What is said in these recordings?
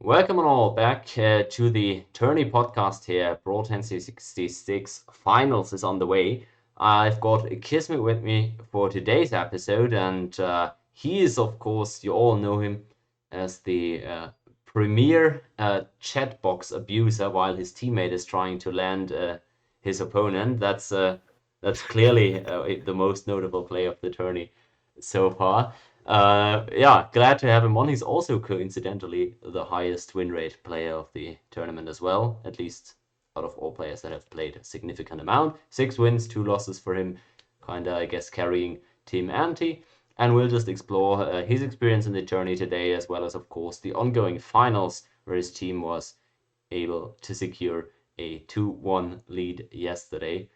Welcome on all back to the Tourney podcast here. Brawl 1066 finals is on the way. I've got Kismic with me for today's episode, and he is, of course, you all know him as the premier chat box abuser while his teammate is trying to land his opponent. That's clearly the most notable play of the tourney so far. Yeah, glad to have him on. He's also coincidentally the highest win rate player of the tournament as well, at least out of all players that have played a significant amount. 6 wins, 2 losses for him, kinda, I guess, carrying Team Anti. And we'll just explore his experience in the tourney today, as well as, of course, the ongoing finals where his team was able to secure a 2-1 lead yesterday.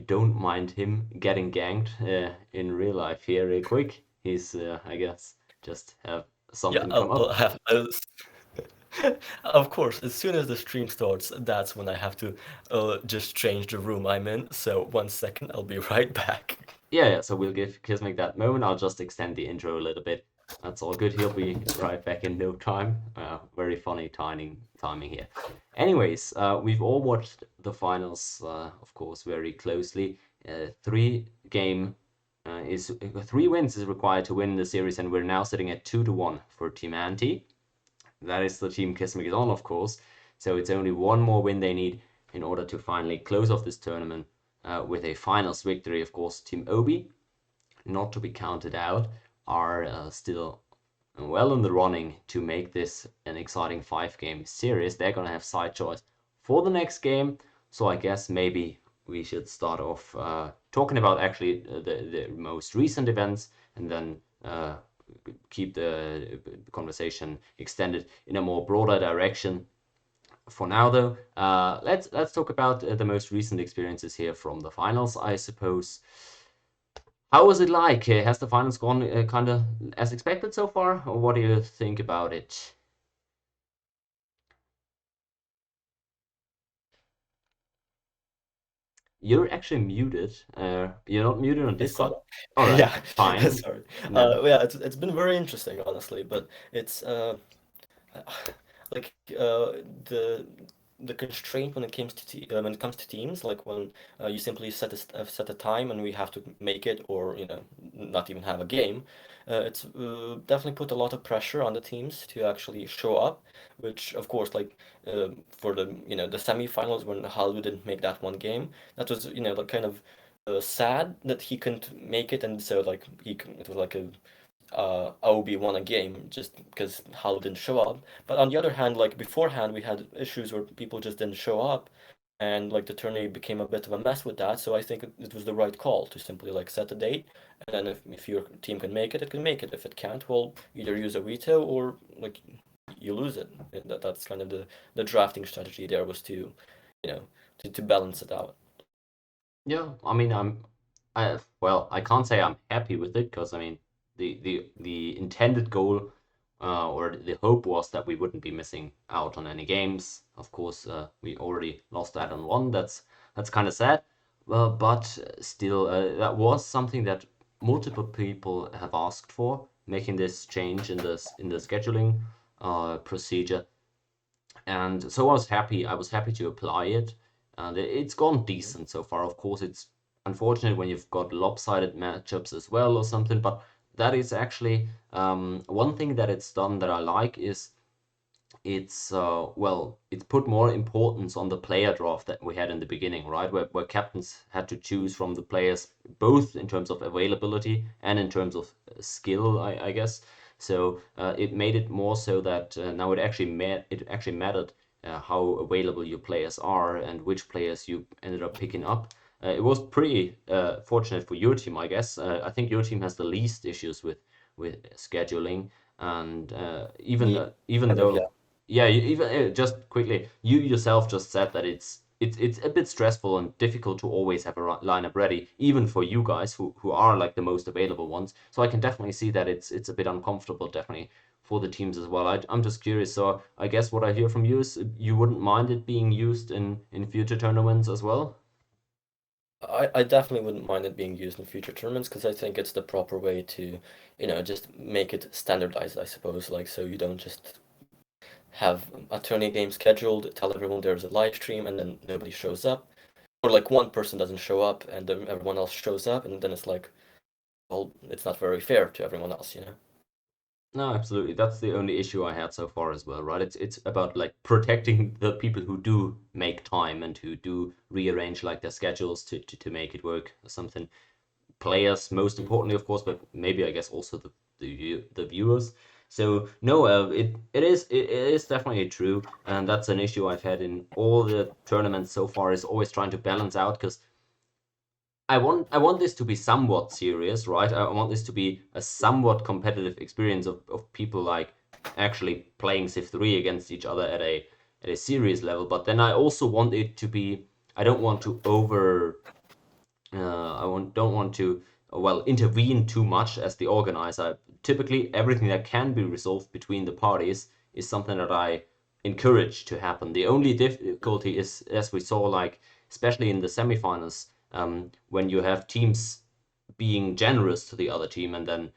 Don't mind him getting ganked in real life here real quick. He's, I guess, just have Yeah, something come I'll up. have. Of course, as soon as the stream starts, that's when I have to just change the room I'm in. So 1 second, I'll be right back. Yeah, so we'll give Kismic that moment. I'll just extend the intro a little bit. That's all good. He'll be right back in no time. Very funny timing here. Anyways, we've all watched the finals, of course, very closely. 3 game is 3 wins is required to win the series, and we're now sitting at 2-1 for Team Anti. That is the team Kismic is on, of course. So it's only one more win they need in order to finally close off this tournament with a finals victory. Of course, Team Obi, not to be counted out, are still well in the running to make this an exciting 5 game series. They're going to have side choice for the next game. So I guess maybe we should start off talking about actually the most recent events and then keep the conversation extended in a more broader direction. For now, though, let's talk about the most recent experiences here from the finals, I suppose. How was it like? Has the finals gone kind of as expected so far, or what do you think about it? You're actually muted. You're not muted on It's not. Discord. All right, Yeah, fine. sorry. No. Yeah, it's been very interesting, honestly, but it's like the the constraint when it comes to when it comes to teams, like when you simply set a time and we have to make it, or not even have a game. It's definitely put a lot of pressure on the teams to actually show up, which of course, like for the semifinals when Halu didn't make that one game, that was like kind of sad that he couldn't make it, and so like it was like a Aobi won a game just because Hal didn't show up. But on the other hand, like beforehand, we had issues where people just didn't show up, and like the tourney became a bit of a mess with that. So I think it was the right call to simply like set a date, and then if your team can make it, it can make it. If it can't, well, either use a veto or like you lose it. And that's kind of the drafting strategy there was to, you know, to balance it out. Yeah, I mean, well, I can't say I'm happy with it because I mean, the intended goal or the hope was that we wouldn't be missing out on any games. Of course, we already lost that on one. That's kind of sad. But still, that was something that multiple people have asked for, making this change in the scheduling procedure. And so I was happy to apply it, and it's gone decent so far. Of course, it's unfortunate when you've got lopsided matchups as well or something, but that is actually one thing that it's done that I like is it's put more importance on the player draft that we had in the beginning, right? Where captains had to choose from the players both in terms of availability and in terms of skill, I guess. So it made it more so that now it actually mattered how available your players are and which players you ended up picking up. It was pretty fortunate for your team, I guess. I think your team has the least issues with scheduling, and Yeah, even kind of, yeah. though yeah, even just quickly, you yourself just said that it's a bit stressful and difficult to always have a lineup ready, even for you guys who are like the most available ones. So I can definitely see that it's a bit uncomfortable, definitely for the teams as well. I'm just curious. So I guess what I hear from you is you wouldn't mind it being used in future tournaments as well. I definitely wouldn't mind it being used in future tournaments because I think it's the proper way to, just make it standardized, I suppose. Like, so you don't just have a tourney game scheduled, tell everyone there's a live stream, and then nobody shows up, or like one person doesn't show up and then everyone else shows up, and then it's like, well, it's not very fair to everyone else, you know? No, absolutely. That's the only issue I had so far as well, right? It's about like protecting the people who do make time and who do rearrange like their schedules to make it work or something. Players, most importantly, of course, but maybe I guess also the viewers. So no, it is definitely true, and that's an issue I've had in all the tournaments so far. Is always trying to balance out because I want this to be somewhat serious, right? I want this to be a somewhat competitive experience of people like actually playing CIV3 against each other at a serious level. But then I also want it to be. I don't want to don't want to well intervene too much as the organizer. Typically, everything that can be resolved between the parties is something that I encourage to happen. The only difficulty is, as we saw, like especially in the semifinals, when you have teams being generous to the other team and then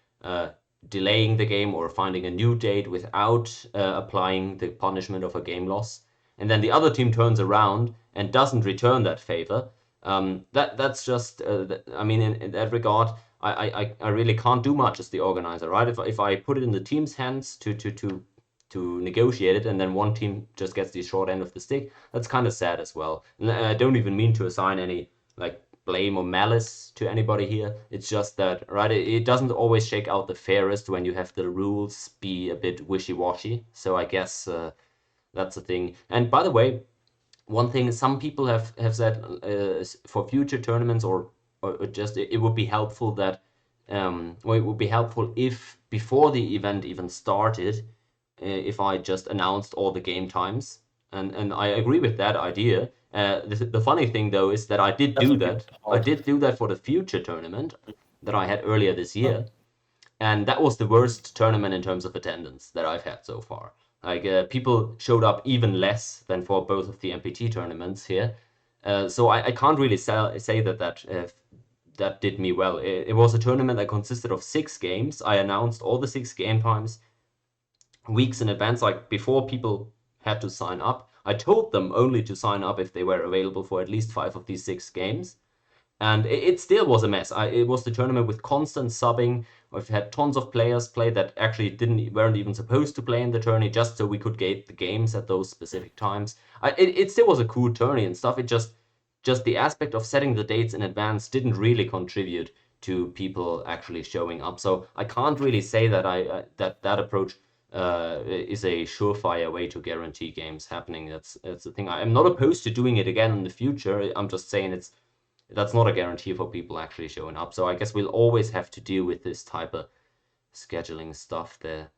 delaying the game or finding a new date without applying the punishment of a game loss, and then the other team turns around and doesn't return that favor. That's just I mean in that regard I really can't do much as the organizer, right? If I put it in the team's hands to negotiate it and then one team just gets the short end of the stick, that's kind of sad as well. And I don't even mean to assign any like blame or malice to anybody here. It's just that, right, it doesn't always shake out the fairest when you have the rules be a bit wishy-washy. So I guess that's the thing. And by the way, one thing some people have said for future tournaments or just it would be helpful that or it would be helpful if before the event even started if I just announced all the game times, and I agree with that idea. The funny thing though is that I did That do would be that. I hard. did do that for the future tournament that I had earlier this Oh, year, and that was the worst tournament in terms of attendance that I've had so far. Like people showed up even less than for both of the MPT tournaments here. So I can't really say that did me well. It was a tournament that consisted of 6 games. I announced all the 6 game times weeks in advance, like before people had to sign up. I told them only to sign up if they were available for at least 5 of these 6 games. And it still was a mess. It was the tournament with constant subbing. We've had tons of players play that actually weren't even supposed to play in the tourney just so we could get the games at those specific times. It still was a cool tourney and stuff. It just the aspect of setting the dates in advance didn't really contribute to people actually showing up. So I can't really say that that approach is a surefire way to guarantee games happening. That's the thing. I'm not opposed to doing it again in the future. I'm just saying that's not a guarantee for people actually showing up. So I guess we'll always have to deal with this type of scheduling stuff there.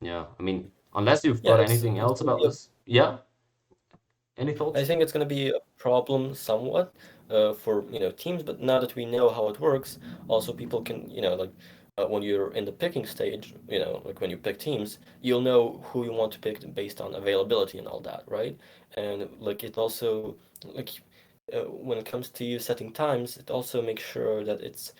Yeah, I mean, unless you've yeah, got anything it's else gonna about be this. Yeah, any I thoughts? think it's going to be a problem somewhat for teams, but now that we know how it works, also people can like when you're in the picking stage, like when you pick teams, you'll know who you want to pick based on availability and all that, right? And like it also like when it comes to you setting times, it also makes sure that it's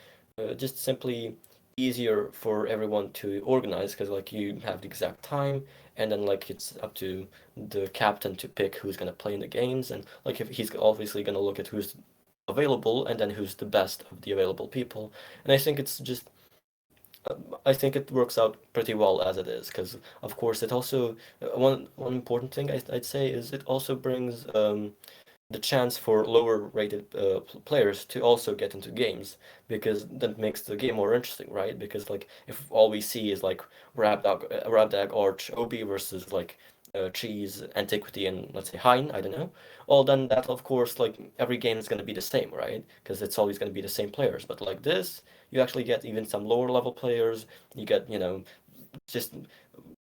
just simply easier for everyone to organize because like you have the exact time and then like it's up to the captain to pick who's going to play in the games and like if he's obviously going to look at who's available and then who's the best of the available people. And I think it's just I think it works out pretty well as it is because of course it also one important thing I'd say is it also brings the chance for lower rated players to also get into games because that makes the game more interesting, right? Because like if all we see is like Rabdag Arch OB versus like Cheese, Antiquity, and let's say Hein, I don't know. Well, then that of course like every game is going to be the same, right? Because it's always going to be the same players. But like this, you actually get even some lower level players. You get just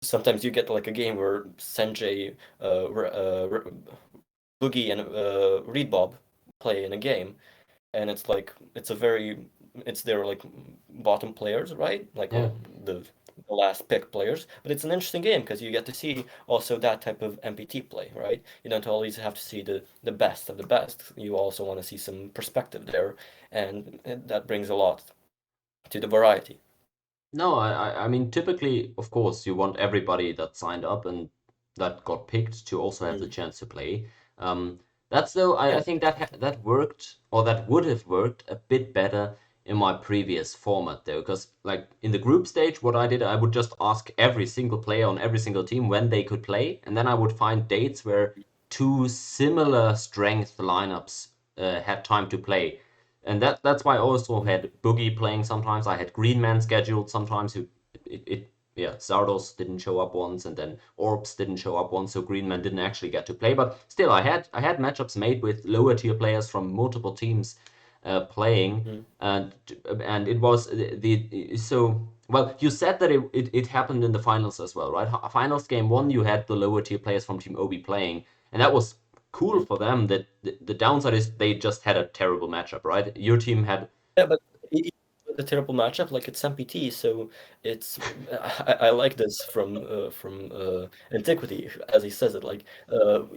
sometimes you get like a game where Senjay, Boogie and Reed Bob play in a game, and it's like it's their like bottom players, right? Like Yeah. the last pick players, but it's an interesting game because you get to see also that type of MPT play, right? You don't always have to see the best of the best. You also want to see some perspective there, and that brings a lot to the variety. No, I mean, typically, of course, you want everybody that signed up, and that got picked to also have the Mm. chance to play. That's though I Yeah. think that worked, or that would have worked a bit better in my previous format though, because like in the group stage, what I did, I would just ask every single player on every single team when they could play, and then I would find dates where two similar strength lineups had time to play. And that's why I also Mm. had Boogie playing sometimes. I had Green Man scheduled sometimes, who it yeah, Zardos didn't show up once, and then Orbs didn't show up once, so Greenman didn't actually get to play. But still, I had matchups made with lower tier players from multiple teams playing, Mm. and it was the so well. You said that it happened in the finals as well, right? Finals game one, you had the lower tier players from Team OB playing, and that was cool Mm. for them. That the downside is they just had a terrible matchup, right? Your team had Yeah, but a terrible matchup, like it's MPT, so it's I like this from Antiquity, as he says it. Like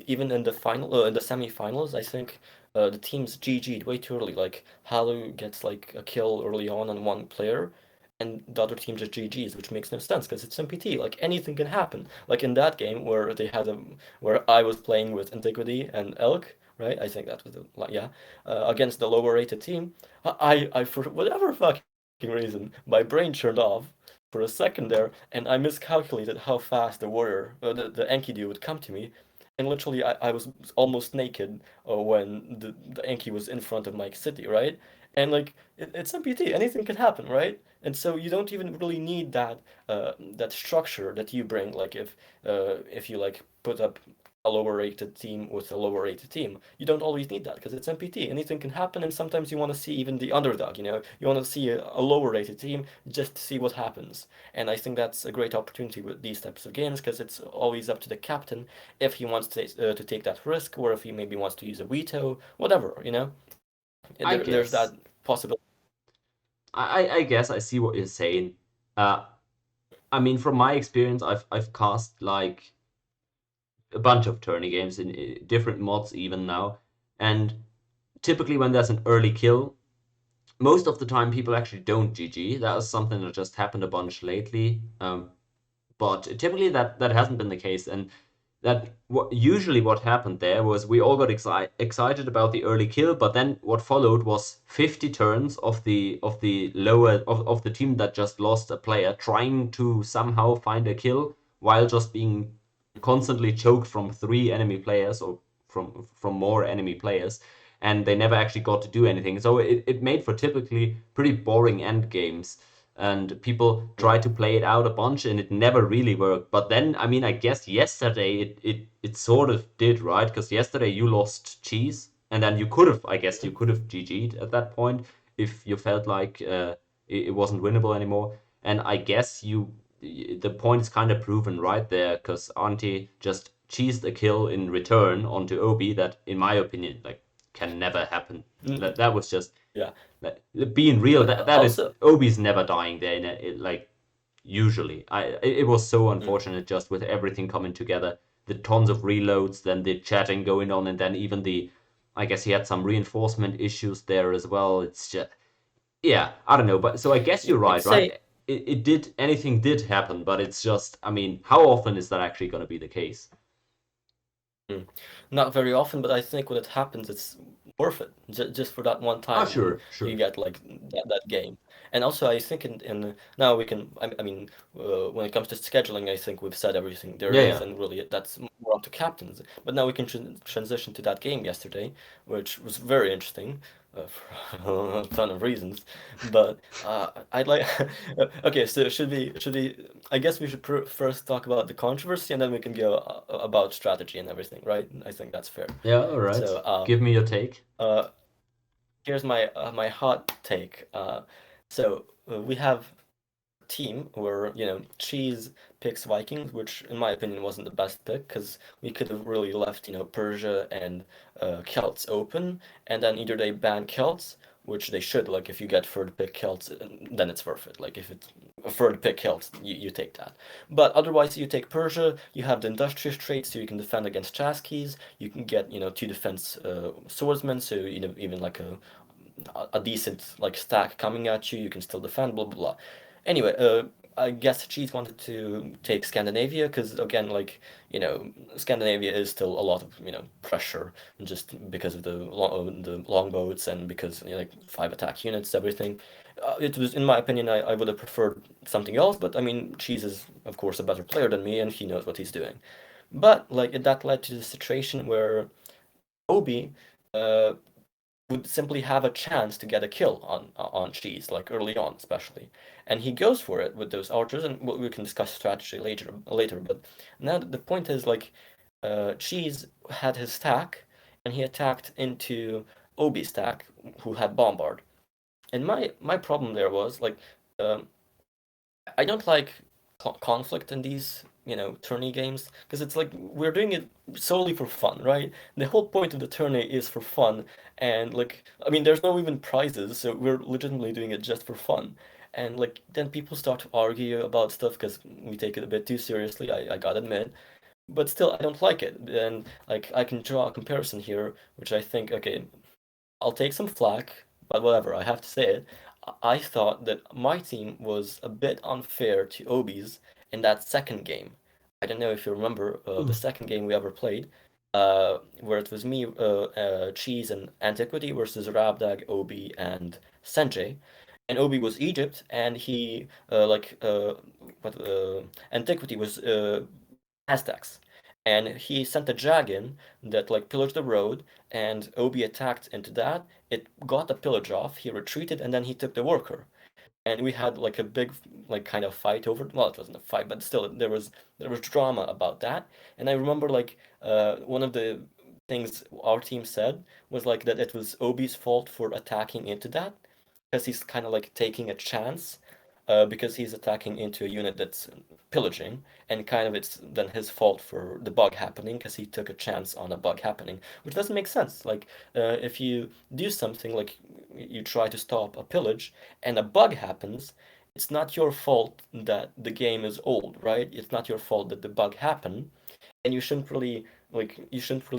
even in the final in the semifinals, I think the teams GG'd way too early. Like Halu gets like a kill early on one player, and the other team just GG's, which makes no sense because it's MPT. Like anything can happen. Like in that game where they had a where I was playing with Antiquity and Elk, right? I think that was the like yeah, against the lower rated team. I for whatever fucking reason, my brain turned off for a second there, and I miscalculated how fast the warrior, the Enkidu would come to me, and literally I was almost naked when the Enki was in front of my city, right? And like it's MPT, anything can happen, right? And so you don't even really need that structure that you bring. Like if you like put up a lower rated team with a lower rated team. You don't always need that because it's MPT. Anything can happen, and sometimes you want to see even the underdog, you know? You want to see a lower rated team just to see what happens. And I think that's a great opportunity with these types of games because it's always up to the captain if he wants to take that risk or if he maybe wants to use a veto, whatever, you know? I There's that guess possibility. I guess I see what you're saying. Uh, I mean, from my experience, I've cast like a bunch of tourney games in different mods even now, and typically when there's an early kill, most of the time people actually don't GG. That is something that just happened a bunch lately. But typically that hasn't been the case, and that usually what happened there was we all got excited about the early kill, but then what followed was 50 turns of the team that just lost a player trying to somehow find a kill while just being constantly choked from three enemy players or from more enemy players, and they never actually got to do anything. So it made for typically pretty boring end games, and people Mm. tried to play it out a bunch and it never really worked. But then, I mean, I guess yesterday it sort of did, right? Because yesterday you lost cheese, and then I guess you could have GG'd at that point if you felt like it wasn't winnable anymore. And I guess the point is kind of proven right there, because Auntie just cheesed a kill in return onto Obi that, in my opinion, like can never happen. Mm. That was just Yeah, like, being real. but That is also, Obi's never dying there. Like usually, it was so mm, unfortunate just with everything coming together. The tons of reloads, then the chatting going on, and then even I guess he had some reinforcement issues there as well. It's just, yeah, I don't know. But so I guess you're I'd right, right? say. Anything did happen, but it's just, I mean, how often is that actually going to be the case? Mm. Not very often, but I think when it happens, it's worth it just for that one Ah, time when sure, you sure. get like that game. And also, I think in now we can. I mean, when it comes to scheduling, I think we've said everything there Yeah, is, yeah. and really that's more up to captains. But now we can transition to that game yesterday, which was very interesting. For a ton of reasons, but I'd like. Okay, so should we? I guess we should first talk about the controversy, and then we can go about strategy and everything, right? I think that's fair. Yeah, all right. So, Give me your take. uh, here's my hot take. We have a team where Cheese picks Vikings, which in my opinion wasn't the best pick because we could have really left Persia and Celts open, and then either they ban Celts, which they should. Like if you get third pick Celts, then it's worth it. Like if it's a third pick Celts, you take that. But otherwise, you take Persia. You have the industrious trait, so you can defend against Chaskeys. You can get two defense swordsmen, so even like a decent like stack coming at you, you can still defend. Blah blah blah. Anyway, I guess Cheese wanted to take Scandinavia because again, like, Scandinavia is still a lot of, pressure just because of the longboats and because, like 5 attack units, everything. It was, in my opinion, I would have preferred something else, but I mean, Cheese is of course a better player than me and he knows what he's doing. But like that led to the situation where Obi uh, would simply have a chance to get a kill on Cheese, like early on, especially. And he goes for it with those archers, and we can discuss strategy later. But now the point is like, Cheese had his stack, and he attacked into Obi's stack, who had Bombard. And my problem there was like, um, I don't like conflict in these, tourney games because it's like we're doing it solely for fun, right? The whole point of the tourney is for fun, and like I mean, there's no even prizes, so we're legitimately doing it just for fun. And like then people start to argue about stuff because we take it a bit too seriously. I gotta admit, but still, I don't like it. And like I can draw a comparison here, which I think okay, I'll take some flack, but whatever, I have to say it. I thought that my team was a bit unfair to Obi's in that second game. I don't know if you remember the second game we ever played, where it was me, Cheese, and Antiquity versus Rabdag, Obi, and Senjay. And Obi was Egypt, and he what Antiquity was Aztecs, and he sent a dragon that like pillaged the road, and Obi attacked into that. It got the pillage off. He retreated, and then he took the worker. And we had like a big like kind of fight over. Well, it wasn't a fight, but still there was drama about that. And I remember like one of the things our team said was like that it was Obi's fault for attacking into that because he's kind of like taking a chance because he's attacking into a unit that's pillaging, and kind of it's then his fault for the bug happening because he took a chance on a bug happening, which doesn't make sense. Like, if you do something like you try to stop a pillage and a bug happens, it's not your fault that the game is old, right? It's not your fault that the bug happened, and you shouldn't really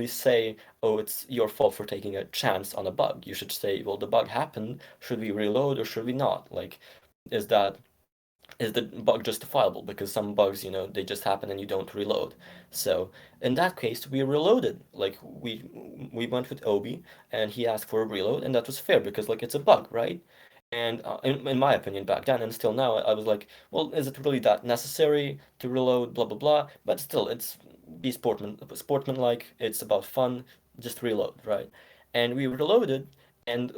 say, oh, it's your fault for taking a chance on a bug. You should say, well, the bug happened. Should we reload or should we not? Like, is that is the bug justifiable? Because some bugs, they just happen and you don't reload. So in that case, we reloaded. Like we went with Obi, and he asked for a reload, and that was fair because like it's a bug, right? And in my opinion, back then and still now, I was like, well, is it really that necessary to reload? Blah blah blah. But still, it's be sportsmanlike. It's about fun. Just reload, right? And we reloaded, and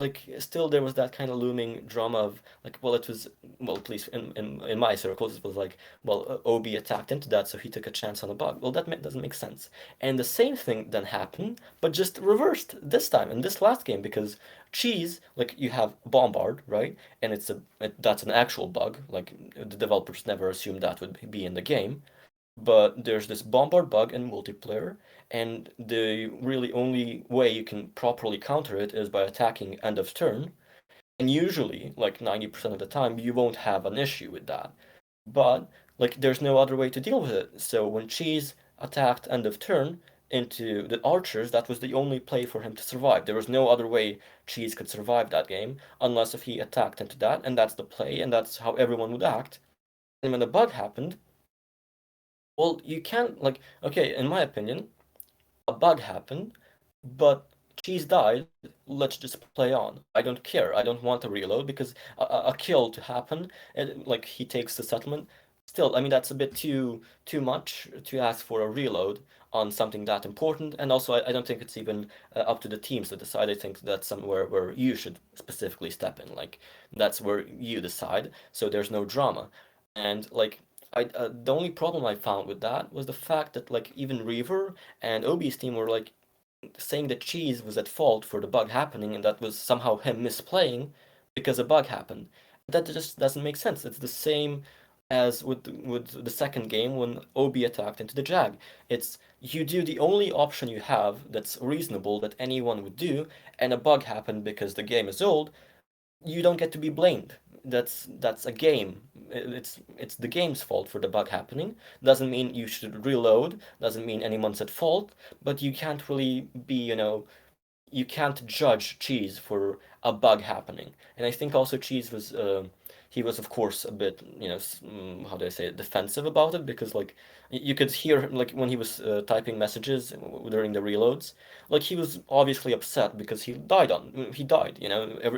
like still there was that kind of looming drama of like, well, it was, well, at least in my circles it was like, well, Obi attacked into that, so he took a chance on a bug. Well, that doesn't make sense. And the same thing then happened, but just reversed this time in this last game, because Cheese, like, you have Bombard, right? And that's an actual bug. Like, the developers never assumed that would be in the game, but there's this bombard bug in multiplayer, and the really only way you can properly counter it is by attacking end of turn. And usually, like 90% of the time, you won't have an issue with that. But like there's no other way to deal with it. So when Cheese attacked end of turn into the archers, that was the only play for him to survive. There was no other way Cheese could survive that game unless if he attacked into that, and that's the play, and that's how everyone would act. And when the bug happened, well, you can't, like, okay, in my opinion, a bug happened, but Cheese died. Let's just play on. I don't care. I don't want to reload because a kill to happen, and like he takes the settlement. Still, I mean that's a bit too much to ask for a reload on something that important. And also, I don't think it's even up to the teams to decide. I think that's somewhere where you should specifically step in. Like that's where you decide. So there's no drama. And like the only problem I found with that was the fact that like even Reaver and Obi's team were like saying that Cheese was at fault for the bug happening, and that was somehow him misplaying because a bug happened. That just doesn't make sense. It's the same as with the second game when Obi attacked into the Jag. It's you do the only option you have that's reasonable that anyone would do, and a bug happened because the game is old. You don't get to be blamed. That's a game. It's the game's fault for the bug happening. Doesn't mean you should reload. Doesn't mean anyone's at fault. But you can't really be, you can't judge Cheese for a bug happening. And I think also Cheese was he was of course a bit, how do I say it, defensive about it, because like you could hear him, like when he was typing messages during the reloads, like he was obviously upset because he died,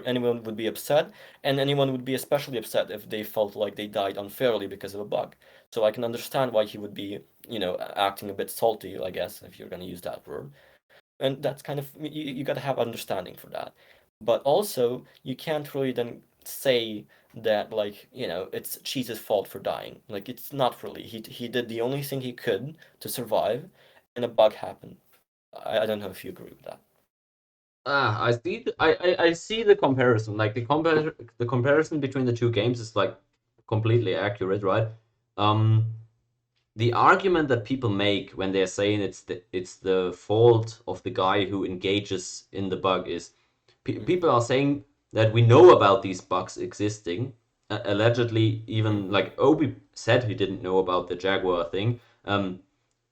anyone would be upset, and anyone would be especially upset if they felt like they died unfairly because of a bug. So I can understand why he would be, acting a bit salty, I guess, if you're going to use that word. And that's kind of, you got to have understanding for that. But also, you can't really then say that, like, it's Cheese's fault for dying. Like, it's not really. He did the only thing he could to survive, and a bug happened. I don't know if you agree with that. I see. I see the comparison. Like the comparison between the two games is like completely accurate, right? Um, the argument that people make when they're saying it's the fault of the guy who engages in the bug is people are saying that we know about these bugs existing. Allegedly, even like Obi said he didn't know about the Jaguar thing.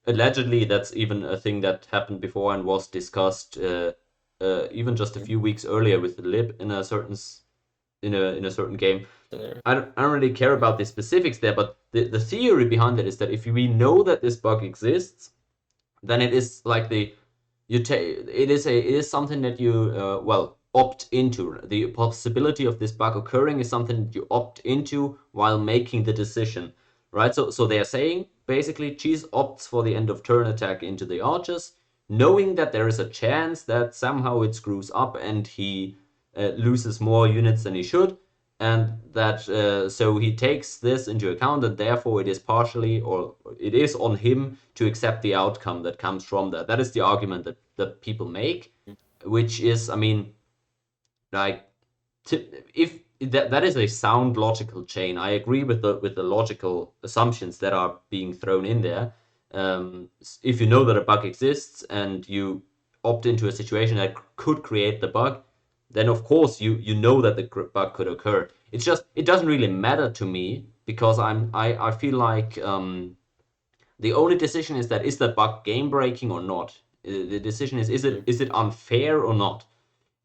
Allegedly, that's even a thing that happened before and was discussed even just a few weeks earlier with the lib in a certain game. I don't really care about the specifics there, but the theory behind it is that if we know that this bug exists, then it is like it is something that you opt into. The possibility of this bug occurring is something that you opt into while making the decision, right? So they are saying basically Cheese opts for the end of turn attack into the archers, knowing that there is a chance that somehow it screws up and he loses more units than he should, and that so he takes this into account, and therefore it is partially, or it is on him to accept the outcome that comes from that. That is the argument that people make, which is, I mean, like, if that is a sound logical chain. I agree with the logical assumptions that are being thrown in there. If you know that a bug exists and you opt into a situation that could create the bug, then of course you know that the bug could occur. It's just it doesn't really matter to me because I feel like the only decision is that is the bug game breaking or not. The decision is it unfair or not.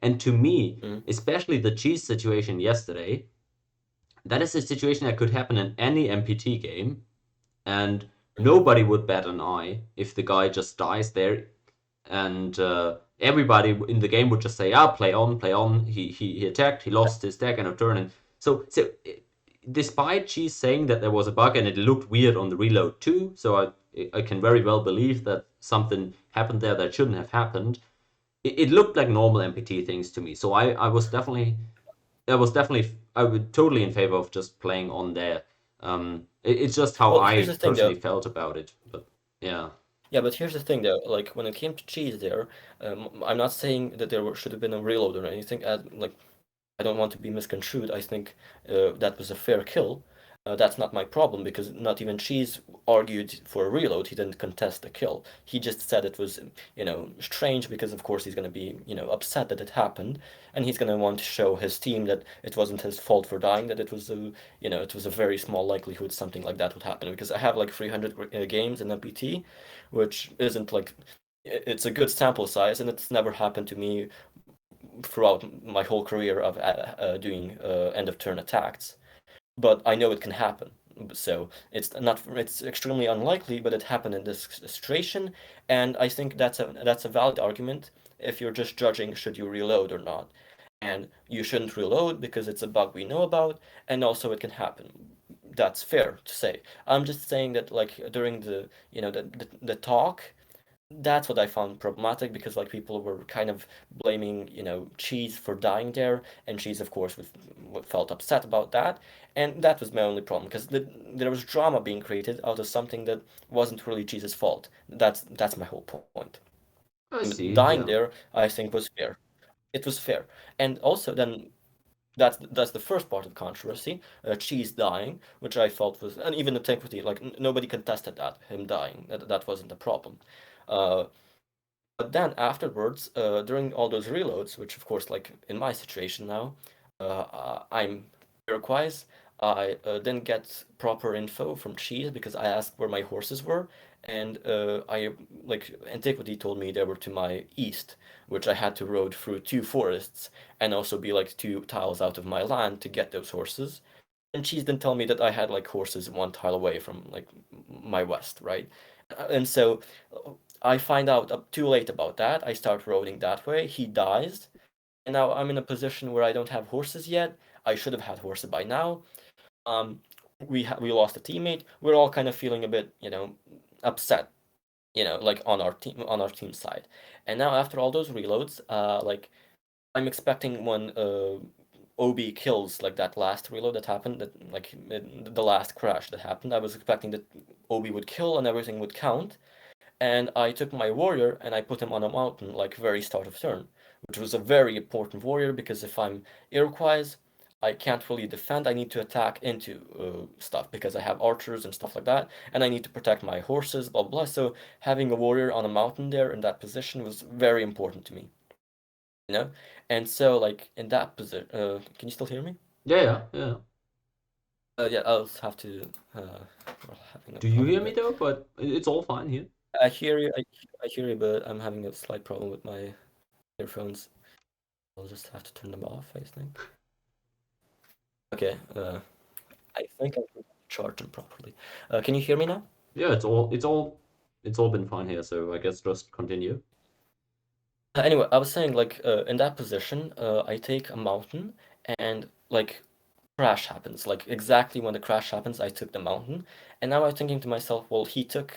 And to me, especially the cheese situation yesterday, that is a situation that could happen in any MPT game, and nobody would bat an eye if the guy just dies there, and everybody in the game would just say, "Ah, play on, play on." He attacked, he lost his deck and a turn, and so despite Cheese saying that there was a bug and it looked weird on the reload too, so I can very well believe that something happened there that shouldn't have happened. It looked like normal MPT things to me. So I would totally in favor of just playing on there. It's just how Well, here's I the thing personally though. felt about it. But yeah, Yeah, but here's the thing though. Like when it came to Cheese there, I'm not saying that should have been a reload or anything. Like I don't want to be misconstrued. I think that was a fair kill. That's not my problem because not even Cheese argued for a reload. He didn't contest the kill. He just said it was, strange because of course he's going to be, upset that it happened, and he's going to want to show his team that it wasn't his fault for dying, that it was a very small likelihood something like that would happen. Because I have like 300 games in MPT, which isn't like it's a good sample size, and it's never happened to me throughout my whole career of doing end of turn attacks, but I know it can happen. So it's extremely unlikely, but it happened in this situation, and I think that's a valid argument if you're just judging should you reload or not. And you shouldn't reload because it's a bug we know about, and also it can happen. That's fair to say. I'm just saying that like during the talk, that's what I found problematic because like people were kind of blaming, Cheese for dying there, and Cheese, of course, felt upset about that, and that was my only problem because there was drama being created out of something that wasn't really Cheese's fault. That's my whole point. I see. Dying Yeah, there, I think, was fair. It was fair, and also then that's the first part of the controversy, Cheese dying, which I felt was, and even Antiquity, like nobody contested that him dying. That wasn't the problem. Uh, but then afterwards, during all those reloads, which of course, like in my situation now, I'm turquoise. I didn't get proper info from Cheese because I asked where my horses were, and I like Antiquity told me they were to my east, which I had to road through two forests and also be like two tiles out of my land to get those horses. And Cheese didn't tell me that I had like horses 1 tile away from like my west, right? And so I find out too late about that. I start roading that way. He dies, and now I'm in a position where I don't have horses yet. I should have had horses by now. Um, we lost a teammate. We're all kind of feeling a bit, upset, like on our team side. And now after all those reloads, like I'm expecting when OB kills like that last reload that happened, that like the last crash that happened, I was expecting that OB would kill and everything would count. And I took my warrior and I put him on a mountain like very start of turn, which was a very important warrior because if I'm Iroquois, I can't really defend. I need to attack into stuff because I have archers and stuff like that, and I need to protect my horses, blah blah. So having a warrior on a mountain there in that position was very important to me, you know. And so like in that position, can you still hear me? Yeah. Yeah, I'll have to. We're having a Do you problem hear a me bit. though? But it's all fine here. I hear you. I hear you, but I'm having a slight problem with my earphones. I'll just have to turn them off, I think. Okay, I think I can charge them properly. Can you hear me now? Yeah, it's all been fine here. So I guess just continue. Anyway, I was saying like in that position, I take a mountain and like crash happens. Like exactly when the crash happens, I took the mountain. And now I'm thinking to myself, well, he took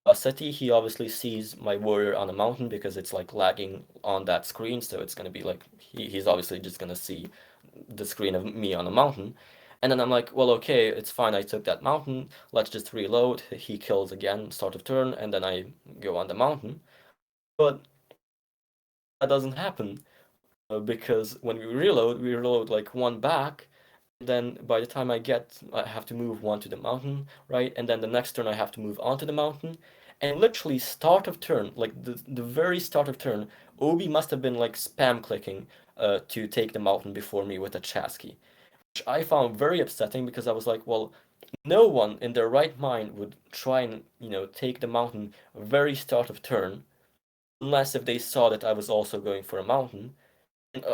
a city. He obviously sees my warrior on a mountain because it's like lagging on that screen. So it's gonna be like he's obviously just gonna see the screen of me on a mountain. And then I'm like, well, okay, it's fine. I took that mountain. Let's just reload. He kills again, start of turn, and then I go on the mountain. But that doesn't happen because when we reload like one back. Then by the time I have to move one to the mountain, right? And then the next turn I have to move onto the mountain. And literally start of turn, like the very start of turn, Obi must have been like spam clicking to take the mountain before me with a Chasky, which I found very upsetting because I was like, well, no one in their right mind would try and, take the mountain very start of turn unless if they saw that I was also going for a mountain.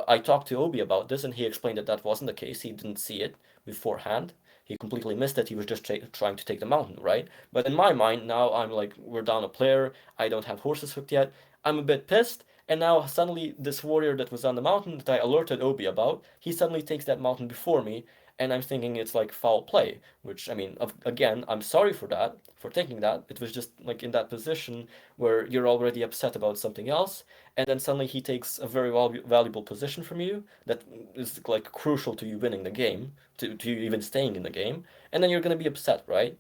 I talked to Obi about this, and he explained that that wasn't the case. He didn't see it beforehand. He completely missed it. He was just trying to take the mountain, right? But in my mind, now I'm like, we're down a player. I don't have horses hooked yet. I'm a bit pissed. And now suddenly, this warrior that was on the mountain that I alerted Obi about, he suddenly takes that mountain before me. And I'm thinking it's like foul play, which I mean, again, I'm sorry for that, for thinking that. It was just like in that position where you're already upset about something else and then suddenly he takes a very valuable position from you that is like crucial to you winning the game, to you even staying in the game, and then you're gonna be upset, right?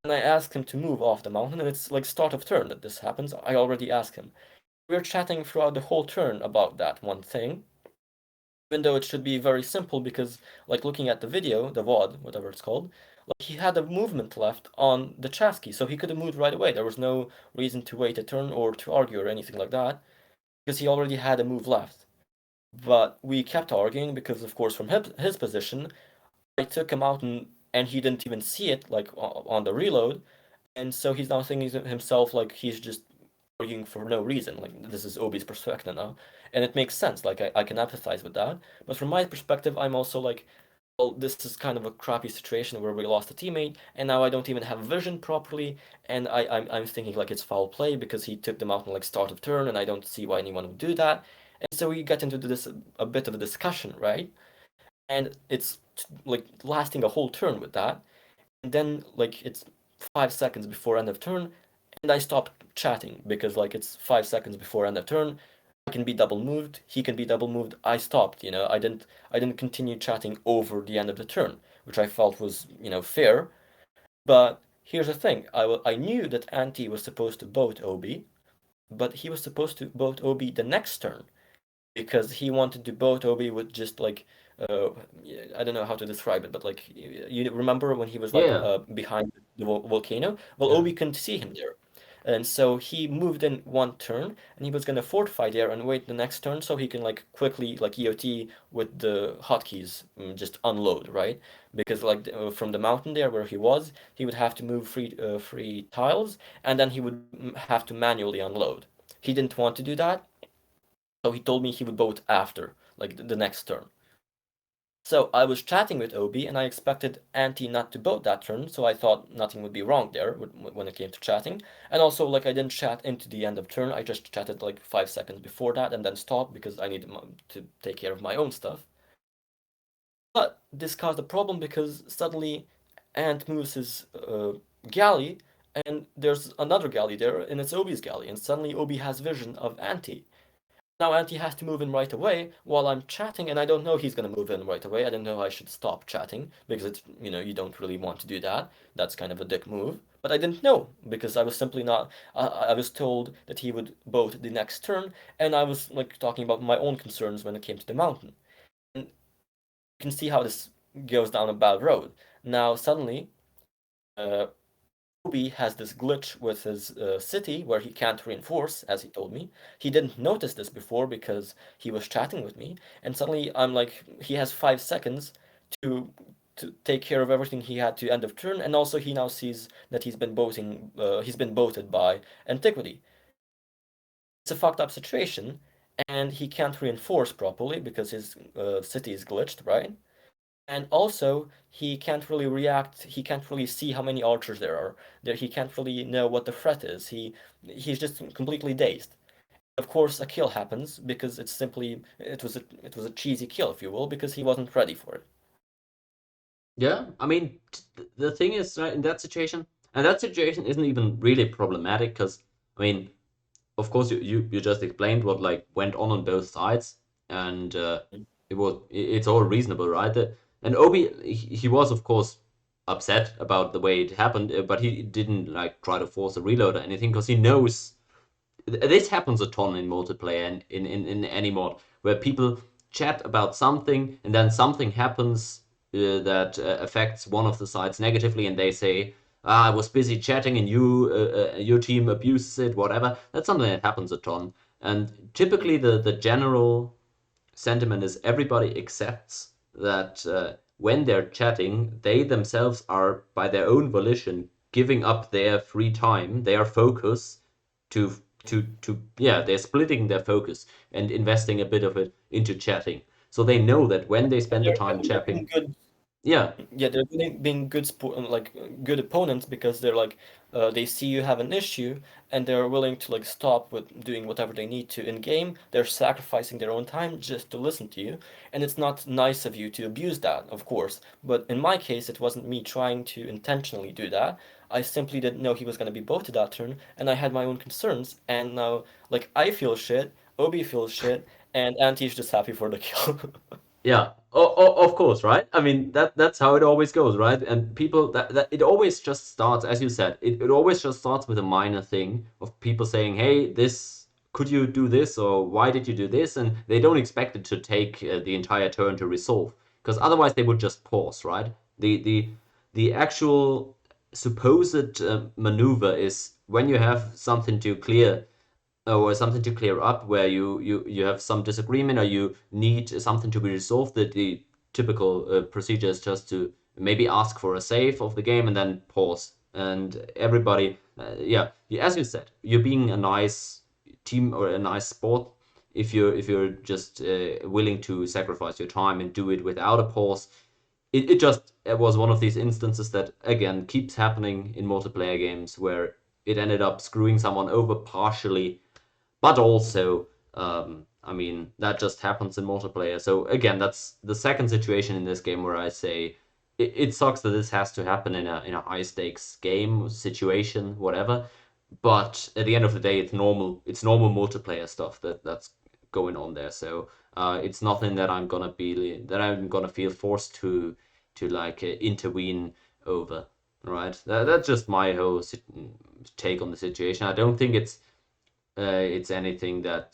And I ask him to move off the mountain, and it's like start of turn that this happens. I already asked him. We're chatting throughout the whole turn about that one thing, even though it should be very simple because, like looking at the video, the VOD, whatever it's called, like he had a movement left on the Chasky, so he could have moved right away. There was no reason to wait a turn or to argue or anything like that because he already had a move left. But we kept arguing because, of course, from his position, I took him out and he didn't even see it, like on the reload. And so he's now thinking to himself, like, he's just arguing for no reason. Like, this is Obi's perspective now. And it makes sense. Like, I can empathize with that. But from my perspective, I'm also like, well, this is kind of a crappy situation where we lost a teammate, and now I don't even have vision properly, and I'm thinking like it's foul play because he took them out in like start of turn, and I don't see why anyone would do that. And so we get into this a bit of a discussion, right? And it's like lasting a whole turn with that, and then like it's 5 seconds before end of turn, and I stop chatting because like it's 5 seconds before end of turn. I can be double moved, he can be double moved. I stopped, I didn't continue chatting over the end of the turn, which I felt was, fair. But here's the thing, I knew that Anti was supposed to boat OB, but he was supposed to boat OB the next turn because he wanted to boat Obi with just like uh I don't know how to describe it, but like you remember when he was like Yeah, behind the volcano? Well, yeah. Obi couldn't see him there. And so he moved in one turn and he was gonna fortify there and wait the next turn so he can like quickly like EOT with the hotkeys just unload, right? Because like from the mountain there where he was, he would have to move three tiles and then he would have to manually unload. He didn't want to do that, so he told me he would vote after, like the next turn. So I was chatting with Obi, and I expected Anti not to boat that turn, so I thought nothing would be wrong there when it came to chatting. And also, like, I didn't chat into the end of turn, I just chatted like 5 seconds before that and then stopped because I needed to take care of my own stuff. But this caused a problem because suddenly Ant moves his galley, and there's another galley there, and it's Obi's galley, and suddenly Obi has vision of Anti. Now Anti has to move in right away while I'm chatting, and I don't know he's gonna move in right away. I didn't know I should stop chatting because it's, you don't really want to do that. That's kind of a dick move. But I didn't know because I was simply not. I was told that he would boat the next turn, and I was like talking about my own concerns when it came to the mountain. And you can see how this goes down a bad road. Now suddenly, uh, Ruby has this glitch with his city where he can't reinforce, as he told me. He didn't notice this before because he was chatting with me, and suddenly I'm like, he has 5 seconds to to take care of everything he had to end of turn, and also he now sees that he's been boated by Antiquity. It's a fucked up situation, and he can't reinforce properly because his city is glitched, right? And also, he can't really react. He can't really see how many archers there are. He can't really know what the threat is. He's just completely dazed. Of course, a kill happens because it was a cheesy kill, if you will, because he wasn't ready for it. Yeah, I mean, the thing is, right, in that situation, and that situation isn't even really problematic because, I mean, of course, you just explained what like went on both sides, and it's all reasonable, right? And Obi, he was of course upset about the way it happened, but he didn't like try to force a reload or anything because he knows this happens a ton in multiplayer and in any mod where people chat about something and then something happens that affects one of the sides negatively and they say, I was busy chatting and your team abuses it, whatever. That's something that happens a ton. And typically the general sentiment is everybody accepts that when they're chatting, they themselves are by their own volition giving up their free time, their focus to yeah, they're splitting their focus and investing a bit of it into chatting. So they know that when they And spend the time they're being chatting, good. yeah, Yeah, they're being good like good opponents because they're like they see you have an issue and they're willing to like stop with doing whatever they need to in game. They're sacrificing their own time just to listen to you, and it's not nice of you to abuse that, of course. But in my case, it wasn't me trying to intentionally do that. I simply didn't know he was gonna be boated that turn, and I had my own concerns. And now, like I feel shit, Obi feels shit, and Anti's just happy for the kill. yeah, of course, right? I mean that's how it always goes, right? And people that it always just starts, as you said, it always just starts with a minor thing of people saying, "Hey, this could you do this?" or "Why did you do this?" And they don't expect it to take the entire turn to resolve, because otherwise they would just pause, right? The actual supposed maneuver is when you have something to clear or something to clear up where you have some disagreement or you need something to be resolved, that the typical procedure is just to maybe ask for a save of the game and then pause. And everybody, yeah, as you said, you're being a nice team or a nice sport if you're just willing to sacrifice your time and do it without a pause. It just it was one of these instances that again keeps happening in multiplayer games where it ended up screwing someone over partially, but also, I mean, that just happens in multiplayer. So again, that's the second situation in this game where I say it sucks that this has to happen in a high stakes game situation, whatever. But at the end of the day, it's normal. It's normal multiplayer stuff that's going on there. So it's nothing that I'm gonna feel forced to like intervene over. Right? That's just my whole take on the situation. I don't think it's anything that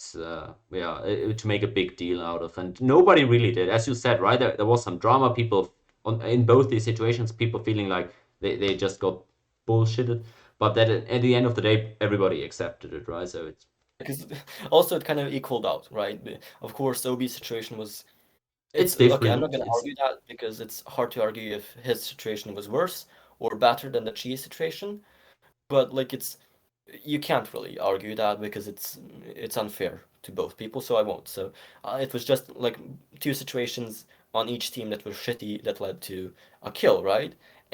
yeah to make a big deal out of, and nobody really did, as you said, right? There was some drama, people in both these situations, people feeling like they just got bullshitted, but that at the end of the day everybody accepted it, right? So Because also it kind of equaled out, right? Of course, Obi's situation was it's it's okay. I'm not different. gonna It's argue that because it's hard to argue if his situation was worse or better than the Cheese situation. But like it's you can't really argue that because it's unfair to both people. So I won't. So it was just like two situations on each team that was shitty that led to a kill, right?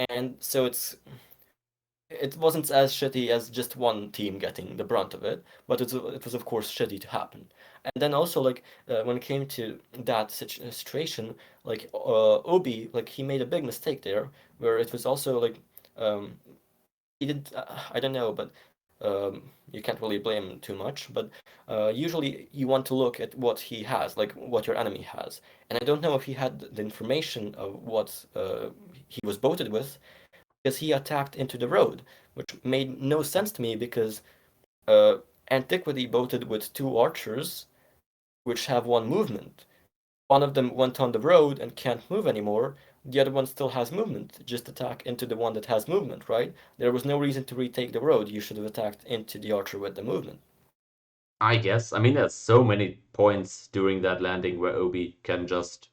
And so it wasn't as shitty as just one team getting the brunt of it, but it was of course shitty to happen. And then also like when it came to that situation, like Obi, like he made a big mistake there, where it was also like um, he did I don't know, but you can't really blame him too much. But usually you want to look at what he has, like what your enemy has, and I don't know if he had the information of what he was boated with because he attacked into the road, which made no sense to me because uh, Antiquity boated with two archers, which have one movement. One of them went on the road and can't move anymore. The other one still has movement. Just attack into the one that has movement, right? There was no reason to retake the road. You should have attacked into the archer with the movement. I guess. I mean, there's so many points during that landing where Obi can just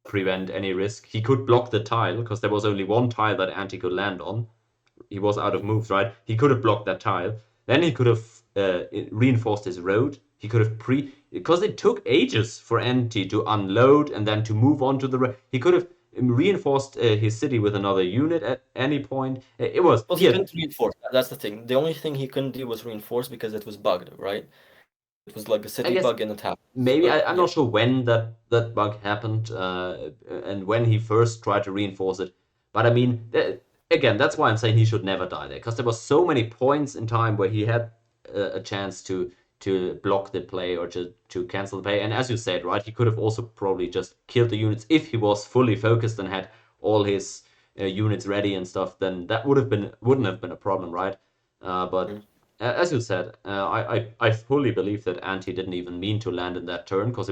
prevent any risk. He could block the tile because there was only one tile that Anti could land on. He was out of moves, right? He could have blocked that tile. Then he could have reinforced his road. He could have because it took ages for Anti to unload and then to move on to the road. He could have reinforced his city with another unit at any point. It was Well, he couldn't reinforce. That's the thing. The only thing he couldn't do was reinforce because it was bugged, right? It was like a I city guess bug and it happened. maybe I'm Yeah. not sure when that bug happened and when he first tried to reinforce it. But I mean, again, that's why I'm saying he should never die there because there was so many points in time where he had a chance to block the play or to cancel the play. And as you said, right, he could have also probably just killed the units if he was fully focused and had all his units ready and stuff. Then that wouldn't have been a problem, right? But Mm. as you said, I fully believe that Anti didn't even mean to land in that turn because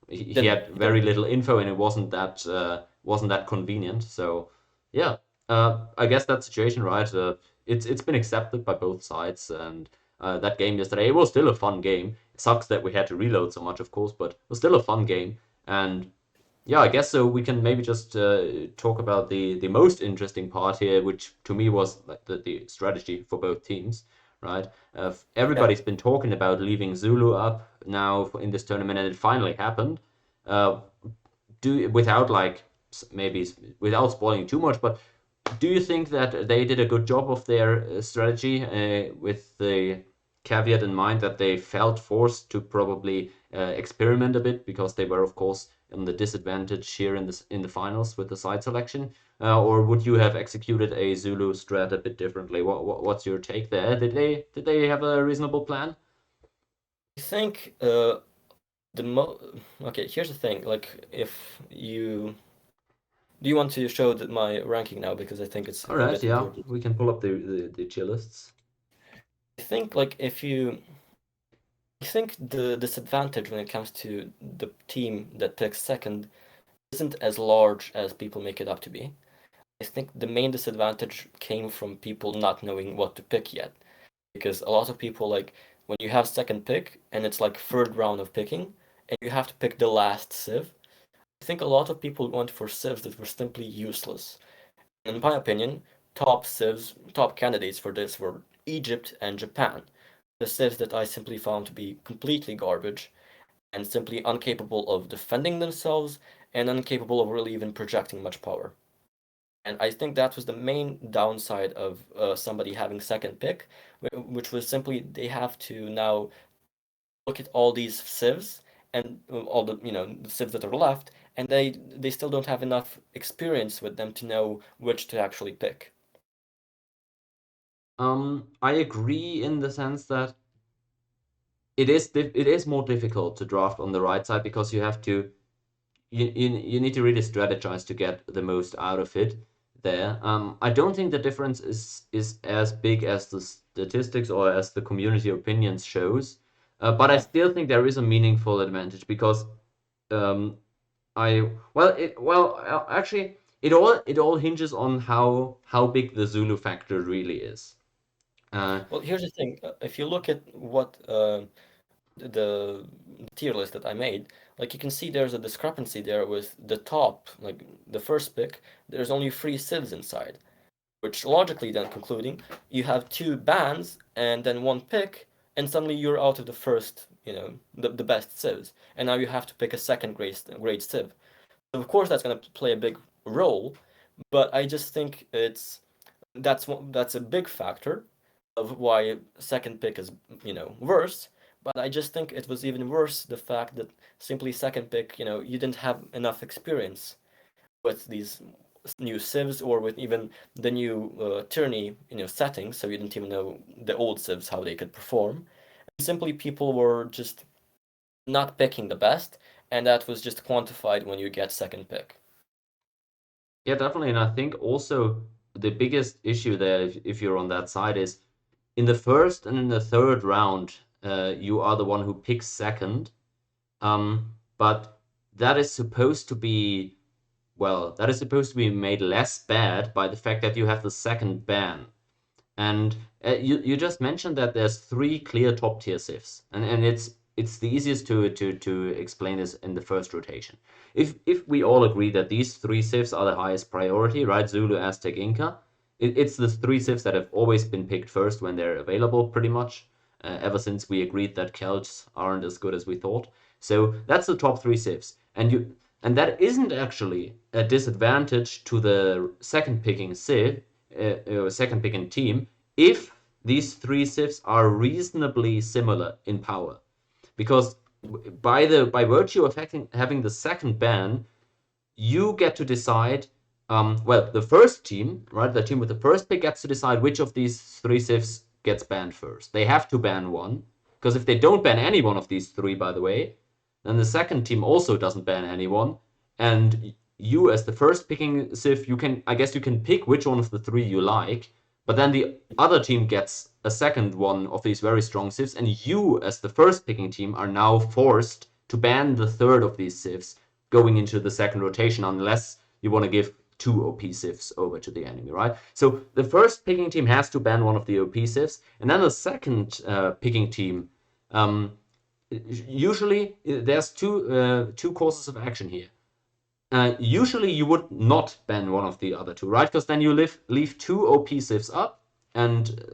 he Didn't. had He very didn't. little info and it wasn't that convenient. So yeah, I guess that situation, right? It's been accepted by both sides, and that game yesterday it was still a fun game. It sucks that we had to reload so much, of course, but it was still a fun game. And yeah, I guess so. We can maybe just talk about the most interesting part here, which to me was like the strategy for both teams, right? Yeah. Everybody's been talking about leaving Zulu up now in this tournament, and it finally happened. Uh, without like maybe without spoiling too much, but do you think that they did a good job of their strategy with the caveat in mind that they felt forced to probably experiment a bit because they were, of course, in the disadvantage here in the finals with the side selection? Or would you have executed a Zulu strat a bit differently? What's your take there? Did they have a reasonable plan? I think the mo okay, here's the thing. Like, if you do you want to show that my ranking now because I think it's All a right, bit yeah, important. we can pull up the tier lists. I think like I think the disadvantage when it comes to the team that picks second isn't as large as people make it up to be. I think the main disadvantage came from people not knowing what to pick yet. Because a lot of people like when you have second pick and it's like third round of picking and you have to pick the last civ, I think a lot of people went for civs that were simply useless. In my opinion, top candidates for this were Egypt and Japan. The civs that I simply found to be completely garbage and simply incapable of defending themselves and incapable of really even projecting much power. And I think that was the main downside of somebody having second pick, which was simply they have to now look at all these civs and all the the civs that are left, and they still don't have enough experience with them to know which to actually pick. I agree in the sense that it is more difficult to draft on the right side because you need to really strategize to get the most out of it there. I don't think the difference is as big as the statistics or as the community opinions shows, but I Yeah. still think there is a meaningful advantage because um, I actually it all hinges on how big the Zulu factor really is. Uh, Well, here's the thing. If you look at what the tier list that I made, like you can see there's a discrepancy there with the top, like the first pick, there's only three civs inside. Which logically then concluding, you have two bans and then one pick, and suddenly you're out of the first, the best civs, and now you have to pick a second grade civ. Of course, that's going to play a big role, but I just think that's a big factor of why second pick is worse. But I just think it was even worse the fact that simply second pick, you didn't have enough experience with these new civs or with even the new tourney settings, so you didn't even know the old civs how they could perform. And simply people were just not picking the best, and that was just quantified when you get second pick. Yeah, definitely. And I think also the biggest issue there, if you're on that side, is in the first and in the third round, you are the one who picks second. But that is supposed to be, well, that is supposed to be made less bad by the fact that you have the second ban. And you just mentioned that there's three clear top tier civs, and it's the easiest to explain this in the first rotation. If we all agree that these three civs are the highest priority, right? Zulu, Aztec, Inca. It's the three civs that have always been picked first when they're available, pretty much. Ever since we agreed that Celts aren't as good as we thought. So that's the top three civs, and that isn't actually a disadvantage to the second picking civ, second picking team, if these three civs are reasonably similar in power. Because by virtue of having the second ban, you get to decide. Well, the first team, right, the team with the first pick gets to decide which of these three civs gets banned first. They have to ban one, because if they don't ban any one of these three, by the way, then the second team also doesn't ban anyone, and you as the first picking civ, I guess you can pick which one of the three you like, but then the other team gets a second one of these very strong civs, and you as the first picking team are now forced to ban the third of these civs going into the second rotation, unless you want to give two OP civs over to the enemy, right? So the first picking team has to ban one of the OP civs, and then the second picking team, usually there's two courses of action here. Usually you would not ban one of the other two, right? Because then you leave two OP civs up, and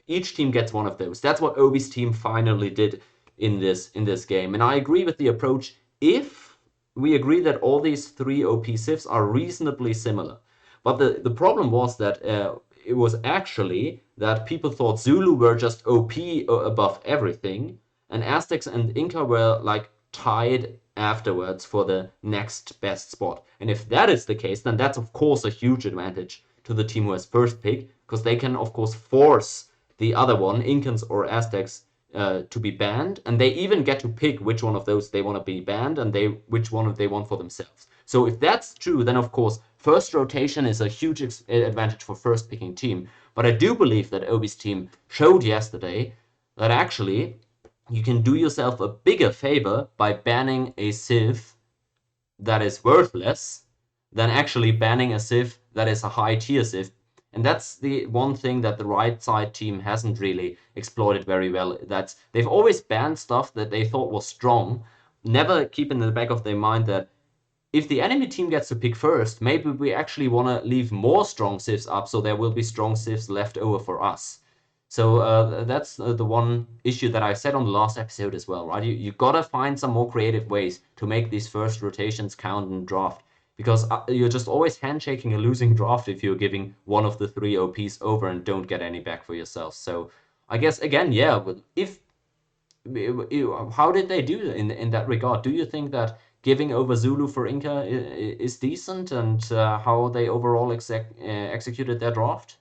each team gets one of those. That's what Obi's team finally did in this game, and I agree with the approach if we agree that all these three OP civs are reasonably similar. But the problem was that it was actually that people thought Zulu were just OP above everything, and Aztecs and Inca were like tied afterwards for the next best spot. And if that is the case, then that's of course a huge advantage to the team who has first pick, because they can of course force the other one, Incans or Aztecs, to be banned, and they even get to pick which one of those they want to be banned and which one they want for themselves. So if that's true, then of course first rotation is a huge advantage for first picking team. But I do believe that Obi's team showed yesterday that actually you can do yourself a bigger favor by banning a civ that is worthless than actually banning a civ that is a high tier civ. And that's the one thing that the right side team hasn't really exploited very well. That's they've always banned stuff that they thought was strong, never keep in the back of their mind that if the enemy team gets to pick first, maybe we actually want to leave more strong civs up so there will be strong civs left over for us. So that's the one issue that I said on the last episode as well, right? You gotta find some more creative ways to make these first rotations count in draft, because you're just always handshaking a losing draft if you're giving one of the three OPs over and don't get any back for yourself. So I guess again, yeah, but how did they do in that regard? Do you think that giving over Zulu for Inca is decent, and how they overall executed their draft?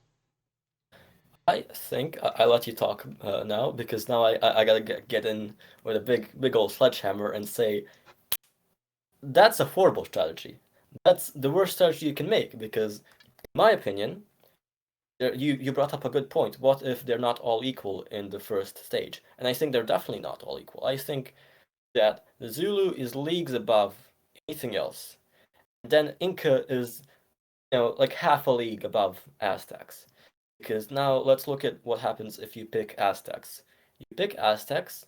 I think I let you talk now because now I gotta get in with a big old sledgehammer and say that's a horrible strategy. That's the worst strategy you can make because, in my opinion, you brought up a good point. What if they're not all equal in the first stage? And I think they're definitely not all equal. I think that the Zulu is leagues above anything else. Then Inca is, like half a league above Aztecs. Because now let's look at what happens if you pick Aztecs. You pick Aztecs,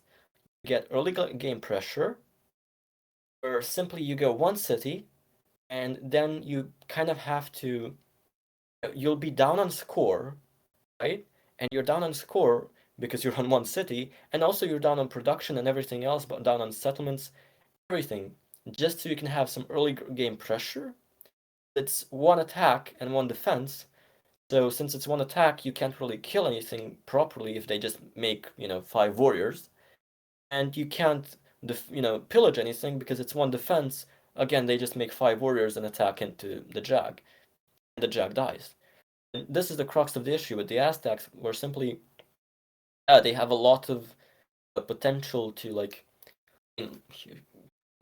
you get early game pressure, where simply you go one city, and then you kind of have to, you'll be down on score, right? And you're down on score because you're on one city, and also you're down on production and everything else, but down on settlements, everything. just so you can have some early game pressure. It's one attack and one defense. So since it's one attack, you can't really kill anything properly if they just make, 5 warriors. And you can't, pillage anything because it's one defense. Again, they just make 5 warriors and attack into the Jag. And the Jag dies. And this is the crux of the issue with the Aztecs, where simply, they have a lot of potential to, like, let's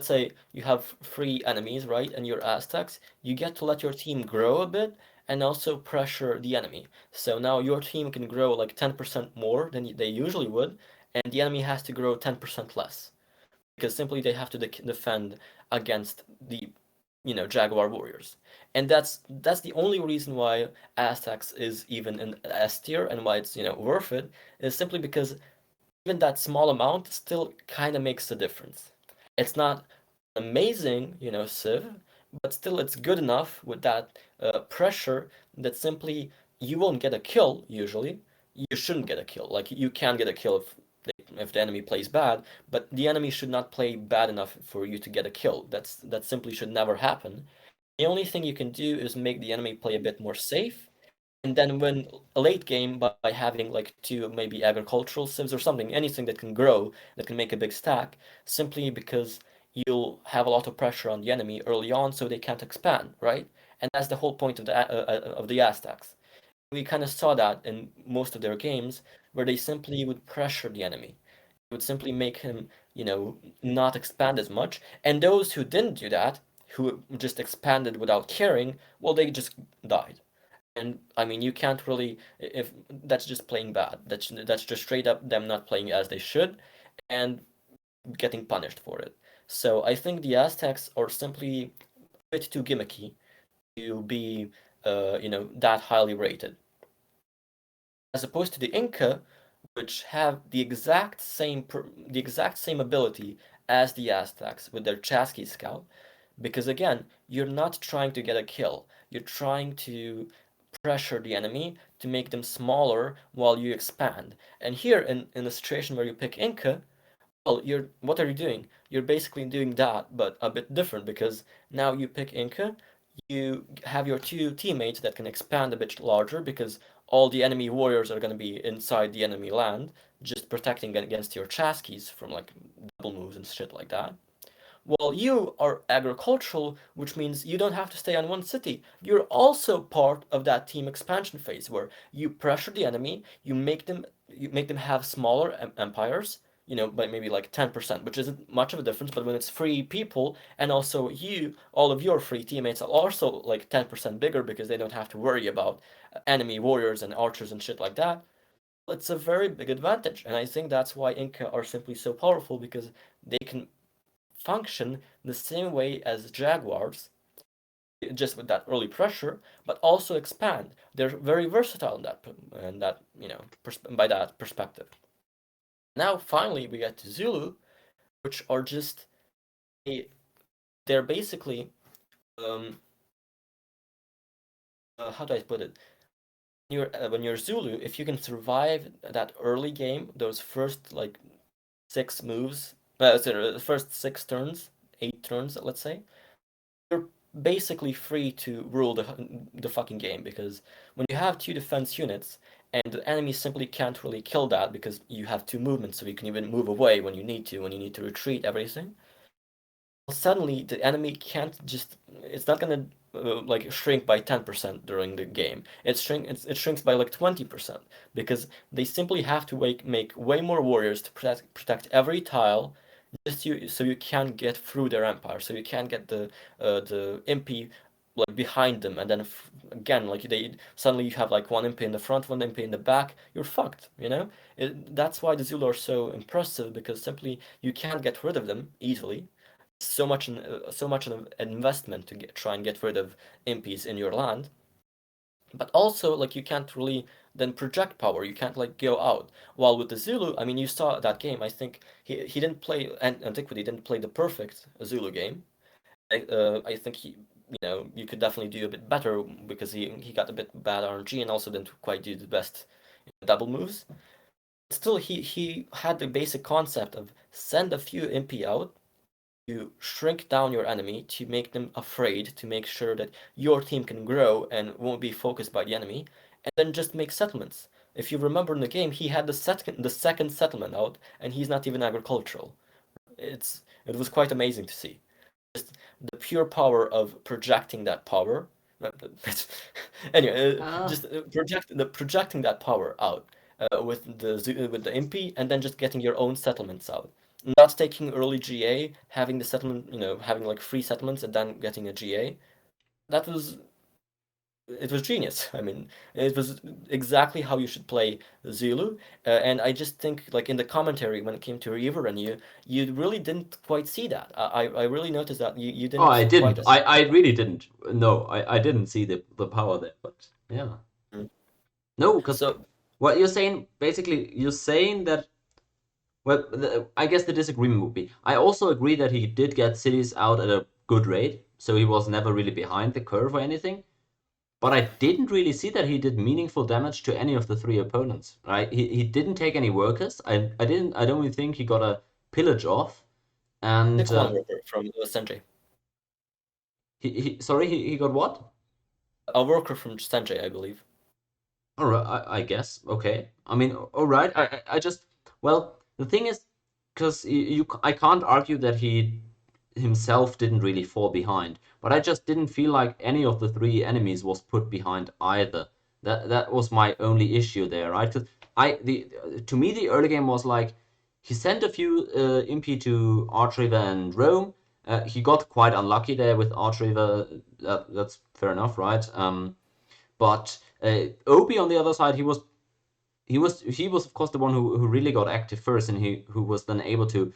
say you have 3 enemies, right? And you're Aztecs, you get to let your team grow a bit and also pressure the enemy. So now your team can grow like 10% more than they usually would, and the enemy has to grow 10% less. Because simply they have to defend against the, Jaguar warriors. And that's the only reason why Aztecs is even in S tier and why it's, worth it, is simply because even that small amount still kind of makes a difference. It's not amazing, Civ, but still it's good enough with that pressure that simply you won't get a kill usually. You shouldn't get a kill. Like you can get a kill if the enemy plays bad, but the enemy should not play bad enough for you to get a kill. That simply should never happen. The only thing you can do is make the enemy play a bit more safe, and then win a late game by having like 2 maybe agricultural civs or something, anything that can grow, that can make a big stack, simply because you'll have a lot of pressure on the enemy early on so they can't expand, right? And that's the whole point of the Aztecs. We kind of saw that in most of their games where they simply would pressure the enemy. It would simply make him, not expand as much. And those who didn't do that, who just expanded without caring, well, they just died. And I mean, you can't really, if that's just playing bad. That's just straight up them not playing as they should and getting punished for it. So I think the Aztecs are simply a bit too gimmicky to be, that highly rated. As opposed to the Inca, which have the exact same ability as the Aztecs with their Chasqui scout, because again, you're not trying to get a kill. You're trying to pressure the enemy to make them smaller while you expand. And here in a situation where you pick Inca, well, what are you doing? You're basically doing that, but a bit different because now you pick Inca, you have your 2 teammates that can expand a bit larger because all the enemy warriors are going to be inside the enemy land, just protecting against your Chasquis from like double moves and shit like that. Well, you are agricultural, which means you don't have to stay on one city. You're also part of that team expansion phase where you pressure the enemy, you make them have smaller empires, by maybe like 10%, which isn't much of a difference, but when it's 3 people and also all of your 3 teammates are also like 10% bigger because they don't have to worry about enemy warriors and archers and shit like that, it's a very big advantage. And I think that's why Inca are simply so powerful because they can function the same way as Jaguars, just with that early pressure, but also expand. They're very versatile in that by that perspective. Now finally we get to Zulu, which are just they're basically how do I put it? When you're Zulu, if you can survive that early game, those first like 6 moves, sorry, the first 6 turns, 8 turns, let's say, you're basically free to rule the fucking game because when you have 2 defense units and the enemy simply can't really kill that because you have 2 movements, so you can even move away when you need to retreat everything. Suddenly the enemy can't just it's not gonna like shrink by 10% during the game. It shrinks by like 20% because they simply have to make way more warriors to protect every tile so you can't get through their empire, so you can't get the MP like behind them, and then again like they suddenly you have like one MP in the front, one MP in the back, you're fucked, that's why the Zulu are so impressive because simply you can't get rid of them easily. So much an investment to try and get rid of imps in your land, but also like you can't really then project power. You can't like go out. While with the Zulu, I mean, you saw that game. I think he didn't play Antiquity didn't play the perfect Zulu game. I think you could definitely do a bit better because he got a bit bad RNG and also didn't quite do the best double moves. Still, he had the basic concept of send a few MP out you shrink down your enemy to make them afraid, to make sure that your team can grow and won't be focused by the enemy, and then just make settlements. If you remember in the game, he had the second settlement out, and he's not even agricultural. It was quite amazing to see. Just the pure power of projecting that power. Anyway, Uh, just projecting that power out with the MP, and then just getting your own settlements out. Not taking early GA, having the settlement, having like free settlements and then getting a GA. That was it was genius. I mean, it was exactly how you should play Zulu. And I just think, like in the commentary when it came to Reaver and you really didn't quite see that. I really noticed that you oh, I didn't quite didn't. as. I really didn't. No, I didn't see the power there. But yeah, Mm. no, because So what you're saying, basically, you're saying that. Well, I guess the disagreement would be. I also agree that he did get cities out at a good rate, so he was never really behind the curve or anything. But I didn't really see that he did meaningful damage to any of the three opponents. Right? He didn't take any workers. I don't even think he got a pillage off. And pick one worker from Sanjay. he got what? A worker from Sanjay, I believe. All right, I guess. Okay. I mean, all right. I just, well, the thing is, because I can't argue that he himself didn't really fall behind, but I just didn't feel like any of the three enemies was put behind either. That was my only issue there, right? Because to me the early game was like he sent a few Impi to Archriver and Rome. He got quite unlucky there with Archriver. That's fair enough, right? But Obi on the other side, he was of course the one who really got active first, and he who was then able to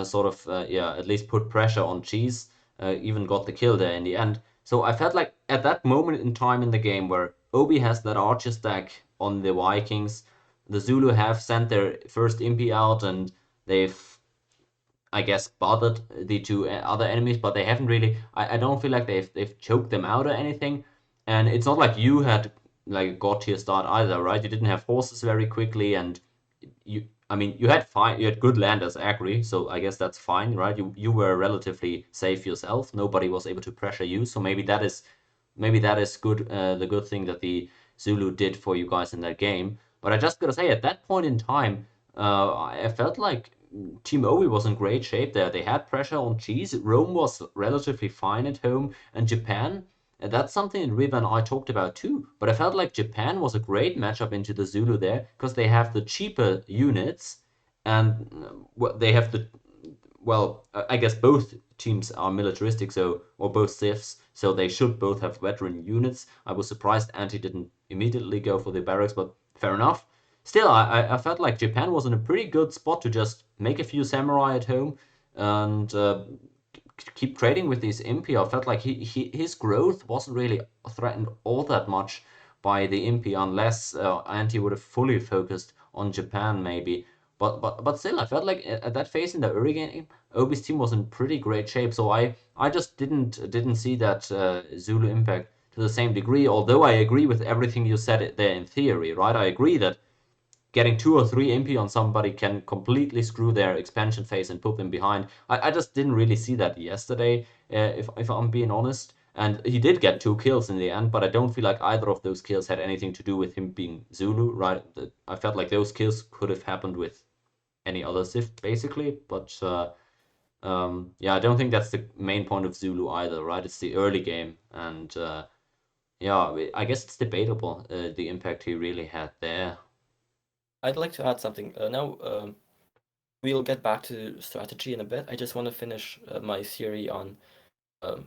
sort of yeah, at least put pressure on Cheese. Even got the kill there in the end. So I felt like at that moment in time in the game where Obi has that archer stack on the Vikings, the Zulu have sent their first Impi out, and they've, I guess, bothered the two other enemies, but they haven't really. I don't feel like they've choked them out or anything. And it's not like you had like a god tier start either, right? You didn't have horses very quickly, and I mean, you had good landers, agree. So I guess that's fine, right? You were relatively safe yourself. Nobody was able to pressure you, so maybe that is good. The good thing that the Zulu did for you guys in that game. But I just gotta say, at that point in time, I felt like Team Owi was in great shape there. They had pressure on Cheese. Rome was relatively fine at home, and Japan. And that's something Riva and I talked about too. But I felt like Japan was a great matchup into the Zulu there because they have the cheaper units, and they have the, well, I guess both teams are militaristic, so, or both civs, so they should both have veteran units. I was surprised Anti didn't immediately go for the barracks, but fair enough. Still, I felt like Japan was in a pretty good spot to just make a few samurai at home and keep trading with these Impi. I felt like his growth wasn't really threatened all that much by the Impi unless Anti would have fully focused on Japan maybe. But still, I felt like at that phase in the early game, Obi's team was in pretty great shape. So I just didn't see that Zulu impact to the same degree. Although I agree with everything you said there in theory, right? I agree that getting 2 or 3 MP on somebody can completely screw their expansion phase and put them behind. I just didn't really see that yesterday, if I'm being honest. And he did get 2 kills in the end, but I don't feel like either of those kills had anything to do with him being Zulu, right? I felt like those kills could have happened with any other Civ, basically. But yeah, I don't think that's the main point of Zulu either, right? It's the early game, and yeah, I guess it's debatable the impact he really had there. I'd like to add something. Now, we'll get back to strategy in a bit. I just want to finish my theory on um,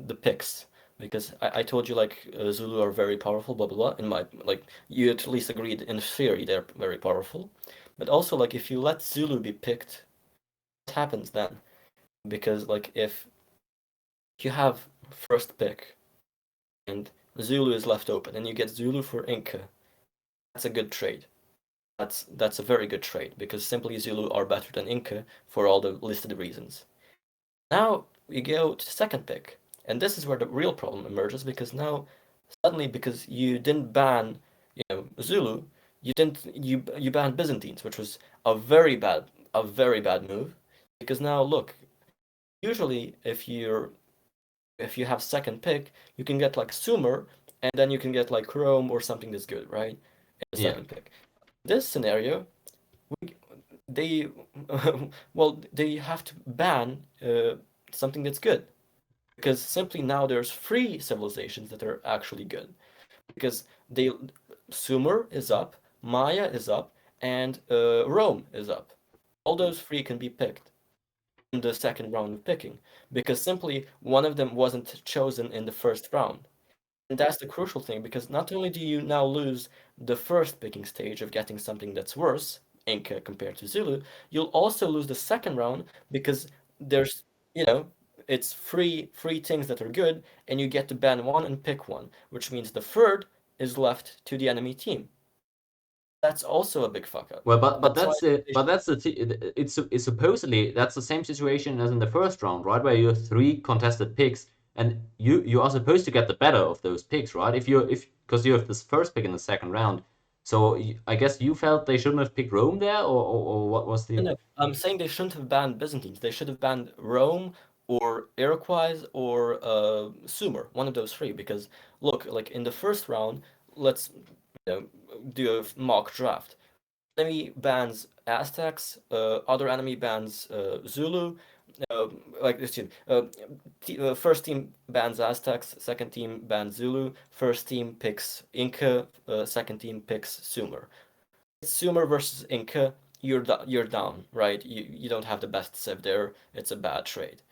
the picks because I told you like Zulu are very powerful, blah blah blah. In my like, you at least agreed in theory they're very powerful, but also like if you let Zulu be picked, what happens then? Because like if you have first pick and Zulu is left open and you get Zulu for Inca, that's a good trade. That's a very good trade because simply Zulu are better than Inca for all the listed reasons. Now we go to the second pick, and this is where the real problem emerges because now suddenly because you didn't ban, Zulu, you banned Byzantines, which was a very bad move because now look, Usually, if you have second pick, you can get like Sumer, and then you can get like Chrome or something that's good, right? In the Yeah. second pick. This scenario, they well, they have to ban something that's good because simply now there's free civilizations that are actually good because they Sumer is up, Maya is up, and Rome is up. All those three can be picked in the second round of picking because simply one of them wasn't chosen in the first round. And that's the crucial thing because not only do you now lose the first picking stage of getting something that's worse, Inca compared to Zulu, you'll also lose the second round because there's, you know, it's free things that are good, and you get to ban one and pick one, which means the third is left to the enemy team. That's also a big fuck up. Well, but That's why it's supposedly that's the same situation as in the first round, right? Where you have three contested picks, and you are supposed to get the better of those picks, right? If because you have this first pick in the second round, so I guess you felt they shouldn't have picked Rome there, or what was no, the? no. I'm saying they shouldn't have banned Byzantines. They should have banned Rome or Iroquois or Sumer, one of those three. Because look, like in the first round, let's do a mock draft. Enemy bans Aztecs, other enemy bans Zulu. Uh, like this team, first team bans Aztecs, second team bans Zulu, first team picks Inca, second team picks Sumer. Sumer versus Inca, you're down, right? You don't have the best civ there. It's a bad trade.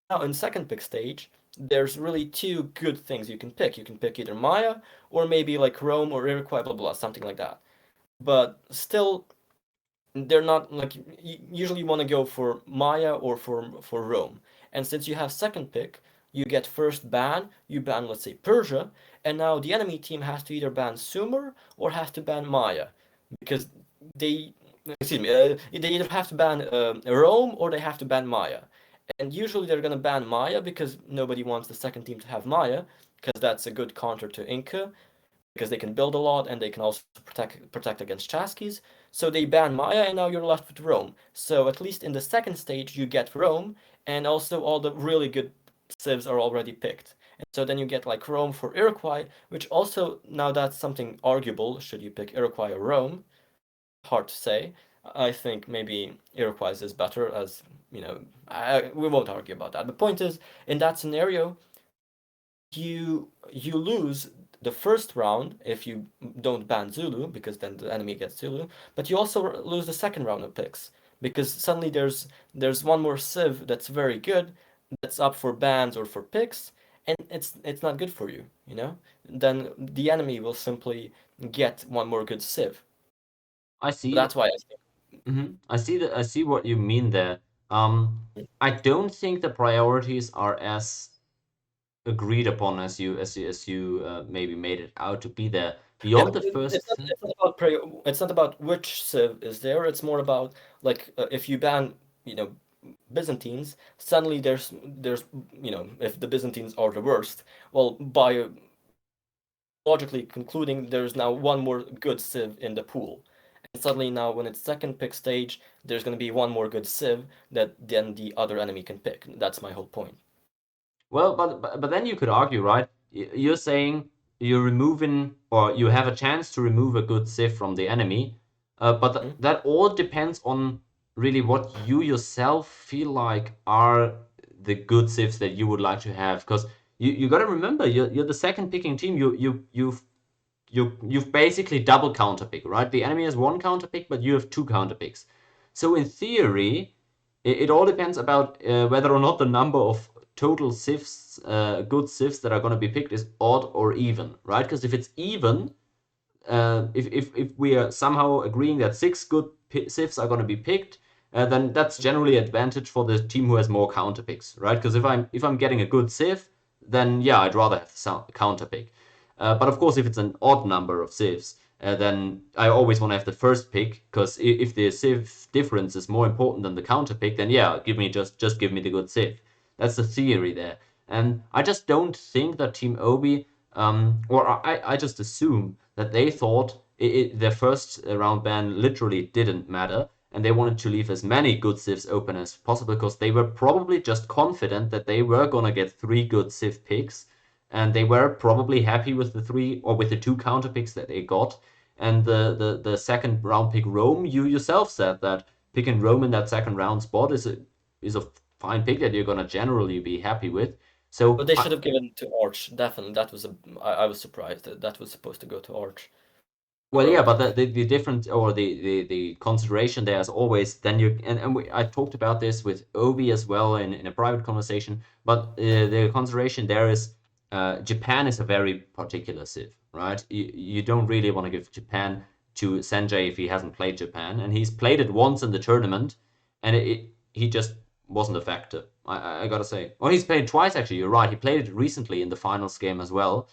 Now in second pick stage, there's really two good things you can pick. You can pick either Maya or maybe like Rome or Iroquois, blah blah, something like that. But still, they're not like usually you want to go for Maya or for Rome. And since you have second pick, you get first ban. You ban, let's say, Persia, and now the enemy team has to either ban Sumer or has to ban Maya because they excuse me they either have to ban Rome or they have to ban Maya. And usually they're gonna ban Maya because nobody wants the second team to have Maya because that's a good counter to Inca because they can build a lot and they can also protect against Chasquis. So they ban Maya and now you're left with Rome. So at least in the second stage you get Rome and also all the really good civs are already picked. And so then you get like Rome for Iroquois, which also now that's something arguable. Should you pick Iroquois or Rome? Hard to say. I think maybe Iroquois is better, as we won't argue about that. The point is, in that scenario, you lose the first round if you don't ban Zulu, because then the enemy gets Zulu, but you also lose the second round of picks because suddenly there's one more civ that's very good that's up for bans or for picks, and it's not good for you, you know? Then the enemy will simply get one more good civ. I see. That's why I think. I see I see what you mean there. I don't think the priorities are as agreed upon as you maybe made it out to be there. Yeah, Beyond the it's first, not, it's not about it's not about which civ is there. It's more about like if you ban, you know, Byzantines, suddenly there's if the Byzantines are the worst, well, by logically concluding there's now one more good civ in the pool. And suddenly now when it's second pick stage, there's going to be one more good civ that then the other enemy can pick. That's my whole point. well, but then you could argue, right? You're saying you're removing, or you have a chance to remove a good civ from the enemy, but Hmm? that all depends on really what you yourself feel like are the good civs that you would like to have. Because you got to remember, you're the second picking team. You've basically double counter pick, right? The enemy has one counter pick, but you have two counter picks. So in theory, it all depends about whether or not the number of total sifs, good sifs that are going to be picked is odd or even, right? Because if it's even, if we are somehow agreeing that six good sifs are going to be picked, then that's generally advantage for the team who has more counter picks, right? Because if I'm getting a good sieve, then yeah, I'd rather have the counter pick. But of course, if it's an odd number of sieves, then I always want to have the first pick, because if the sieve difference is more important than the counter pick, then yeah, just give me the good sieve. That's the theory there, and I just don't think that Team Obi, or I just assume that they thought their first round ban literally didn't matter, and they wanted to leave as many good civs open as possible because they were probably just confident that they were gonna get 3 good civ picks, and they were probably happy with the 3 or with the 2 counter picks that they got. And the second round pick Rome, you yourself said that picking Rome in that second round spot is a fine pick that you're gonna generally be happy with. So But they should have given to Arch. Definitely, that was I was surprised that that was supposed to go to Arch. well, yeah, Rogue. but the difference or the consideration there is always then you I talked about this with Obi as well in a private conversation, but the consideration there is Japan is a very particular civ, right? You don't really want to give Japan to Sanjay if he hasn't played Japan, and he's played it once in the tournament, and he just wasn't a factor. I gotta say. Well, he's played twice actually. You're right. He played it recently in the finals game as well.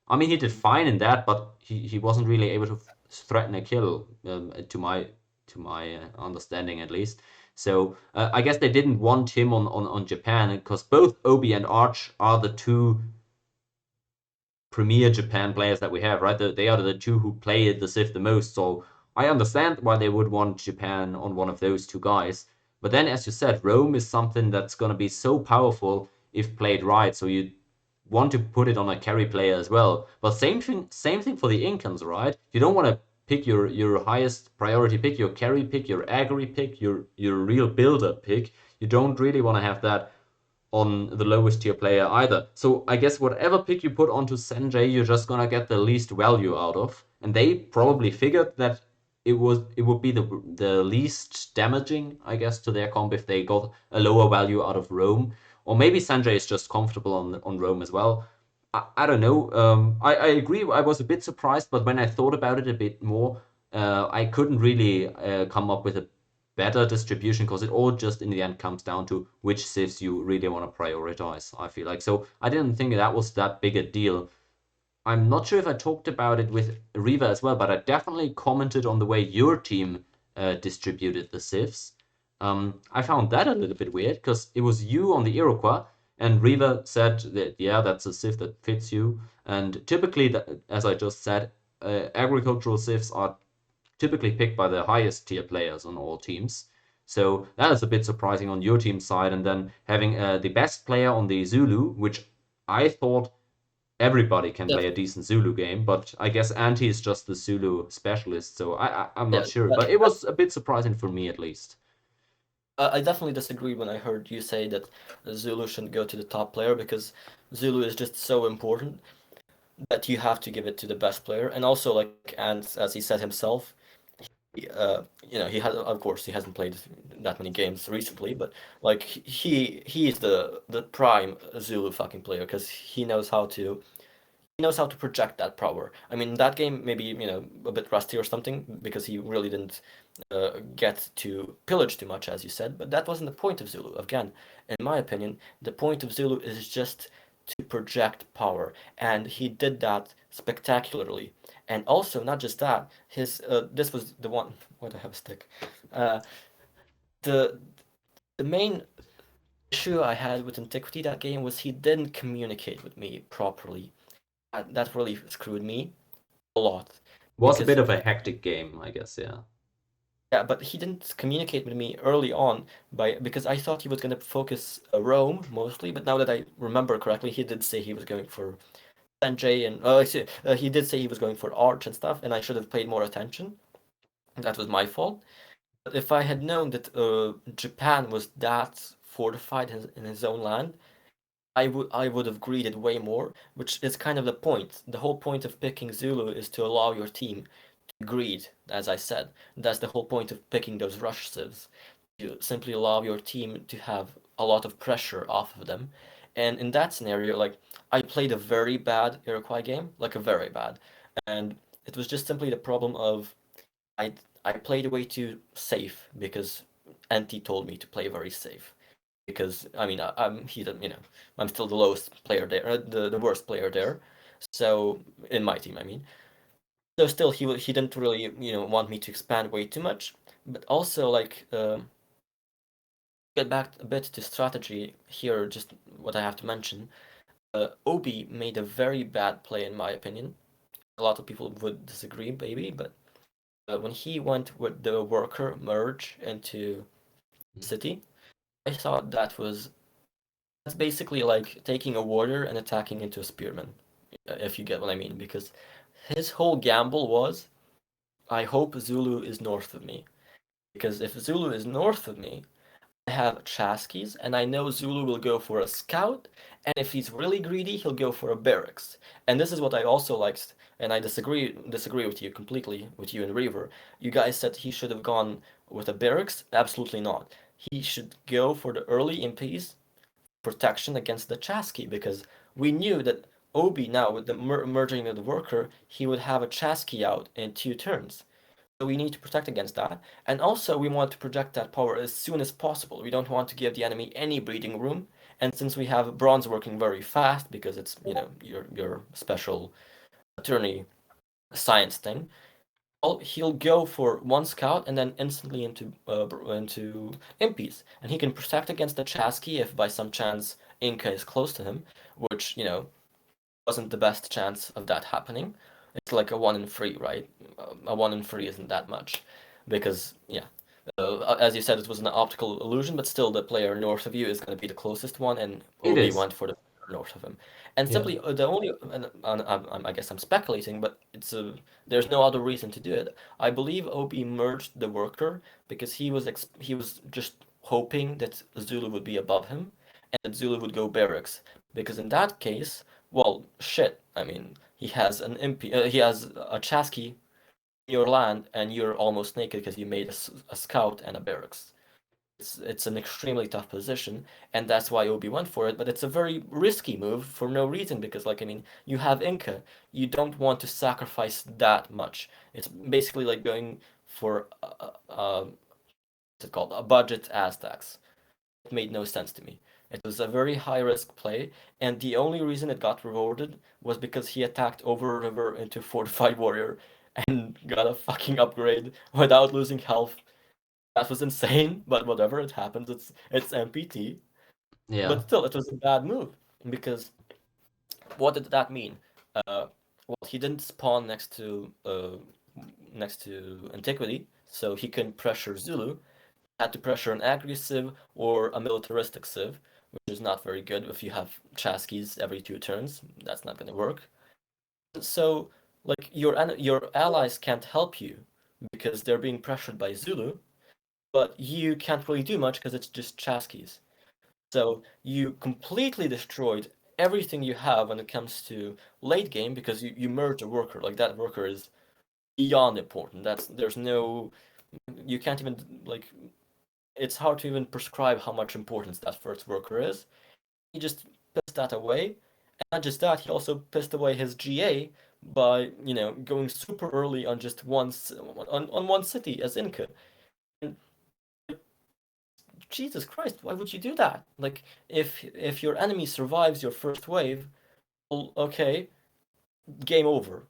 I mean, he did fine in that, but he wasn't really able to threaten a kill, to my understanding at least. So I guess they didn't want him on Japan because both Obi and Arch are the 2 premier Japan players that we have, right? They are the 2 who play the Civ the most. So I understand why they would want Japan on one of those 2 guys. But then, as you said, Rome is something that's going to be so powerful if played right. So you want to put it on a carry player as well. But same thing for the Incans, right? You don't want to pick your highest priority pick, your carry pick, your agri pick, your real builder pick. You don't really want to have that on the lowest tier player either. So I guess whatever pick you put onto Sanjay, you're just gonna get the least value out of. And they probably figured that it would be the least damaging, I guess, to their comp if they got a lower value out of Rome. Or maybe Sanjay is just comfortable on Rome as well. I don't know. I agree. I was a bit surprised, but when I thought about it a bit more, I couldn't really come up with a better distribution because it all just in the end comes down to which civs you really want to prioritize, I feel like. So I didn't think that was that big a deal. I'm not sure if I talked about it with Riva as well, but I definitely commented on the way your team distributed the civs. I found that a little bit weird because it was you on the Iroquois, and Riva said that, yeah, that's a civ that fits you. And typically, as I just said, agricultural civs are typically picked by the highest tier players on all teams. So that is a bit surprising on your team side. And then having the best player on the Zulu, which I thought everybody can play a decent Zulu game, but I guess Anti is just the Zulu specialist, so I'm Yeah, not sure. But it was a bit surprising for me at least. I definitely disagree when I heard you say that Zulu shouldn't go to the top player because Zulu is just so important that you have to give it to the best player. And also, like, and as he said himself, he has, of course, he hasn't played that many games recently, but like he's the prime Zulu fucking player because he knows how to project that power. I mean, that game maybe a bit rusty or something because he really didn't get to pillage too much, as you said. But that wasn't the point of Zulu. Again, in my opinion, the point of Zulu is just to project power, and he did that spectacularly. And also, not just that, his this was the one. What I have a stick. Uh, the the main issue I had with Antiquity that game was he didn't communicate with me properly. That really screwed me a lot Was a because bit of a hectic game, I guess, yeah. yeah, but he didn't communicate with me early on because I thought he was going to focus Rome mostly, but now that I remember correctly, he did say he was going for Sanjay and he did say he was going for Arch and stuff, and I should have paid more attention. That was my fault. But if I had known that Japan was that fortified in his own land, I would have greeted way more, which is kind of the point. The whole point of picking Zulu is to allow your team to greed, as I said. That's the whole point of picking those rush civs. You simply allow your team to have a lot of pressure off of them. And in that scenario, like I played a very bad Iroquois game, like a very bad. And it was just simply the problem of I I played way too safe because Anti told me to play very safe because I mean I'm still the lowest player there, the worst player there. So in my team, I mean. So still, he didn't really want me to expand way too much. But also like get back a bit to strategy here. Just what I have to mention. Obi made a very bad play in my opinion. A lot of people would disagree, maybe, but when he went with the worker merge into city, I thought that's basically like taking a warrior and attacking into a spearman, if you get what I mean, because his whole gamble was, I hope Zulu is north of me, because if Zulu is north of me, I have Chaskies, and I know Zulu will go for a scout, and if he's really greedy, he'll go for a barracks. And this is what I also liked, and I disagree with you completely, with you and Reaver. You guys said he should have gone with a barracks. Absolutely not. He should go for the early impies protection against the Chasky, because we knew that Obi now with the merging of the worker, he would have a Chasky out in 2 turns. So we need to protect against that. And also we want to project that power as soon as possible. We don't want to give the enemy any breathing room. And since we have Bronze working very fast, because it's, your special Tourney science thing, well, he'll go for one scout and then instantly into impies. And he can protect against the Chasky if by some chance Inca is close to him, which, wasn't the best chance of that happening. It's like a 1 in 3, right? A 1 in 3 isn't that much, because yeah, as you said, it was an optical illusion, but still, the player north of you is going to be the closest one, and It Obi is. went for the player north of him. And Yeah. simply the only, and I guess I'm speculating, but there's no other reason to do it. I believe Obi merged the worker because he was just hoping that Zulu would be above him, and that Zulu would go barracks, because in that case, well, shit. I mean, he has a Chasky in your land, and you're almost naked because you made a scout and a barracks. It's an extremely tough position, and that's why Obi went for it. But it's a very risky move for no reason, because, like, I mean, you have Inca. You don't want to sacrifice that much. It's basically like going for what's it called? A budget Aztecs. It made no sense to me. It was a very high risk play, and the only reason it got rewarded was because he attacked over a river into Fortified Warrior and got a fucking upgrade without losing health. That was insane, but whatever, it happens. It's MPT. Yeah. But still, it was a bad move, because what did that mean? Well, he didn't spawn next to Antiquity, so he can pressure Zulu. Had to pressure an aggressive or a militaristic civ, which is not very good if you have Chaskies every 2 turns. That's not going to work. So, like, your allies can't help you because they're being pressured by Zulu, but you can't really do much because it's just Chaskies. So you completely destroyed everything you have when it comes to late game, because you merge a worker. Like, that worker is beyond important. There's no, you can't even, like, it's hard to even prescribe how much importance that first worker is. He just pissed that away. And not just that, he also pissed away his GA by, going super early on just on one city as Inca. And, Jesus Christ, why would you do that? Like, if your enemy survives your first wave, well, okay, game over.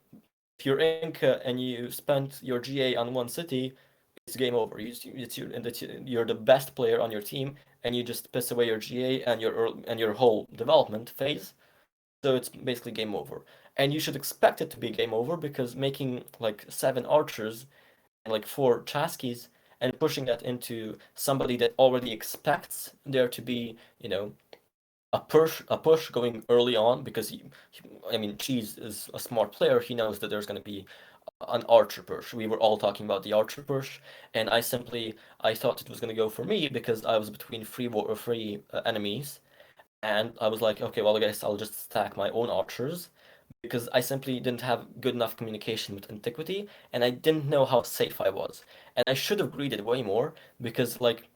If you're Inca and you spent your GA on one city, it's game over. You're the best player on your team, and you just piss away your GA and your whole development phase. So it's basically game over. And you should expect it to be game over, because making like 7 archers and like 4 Chaskies and pushing that into somebody that already expects there to be, a push going early on, because I mean, Cheese is a smart player. He knows that there's going to be an archer push. We were all talking about the archer push, and I thought it was going to go for me because I was between three enemies, and I was like, okay, well, I guess I'll just stack my own archers, because I simply didn't have good enough communication with Antiquity, and I didn't know how safe I was. And I should have greeted way more, because, like,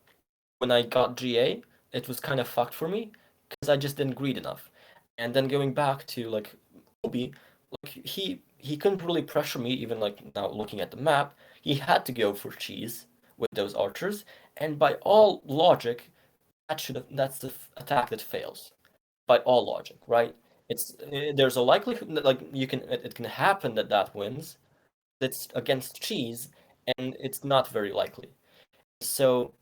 when I got GA, it was kind of fucked for me because I just didn't greed enough. And then going back to, like, Obi, like, he couldn't really pressure me, even, like, now looking at the map. He had to go for cheese with those archers, and by all logic, that's the attack that fails. By all logic, right? There's a likelihood that, like, it can happen that that wins. It's against cheese, and it's not very likely. So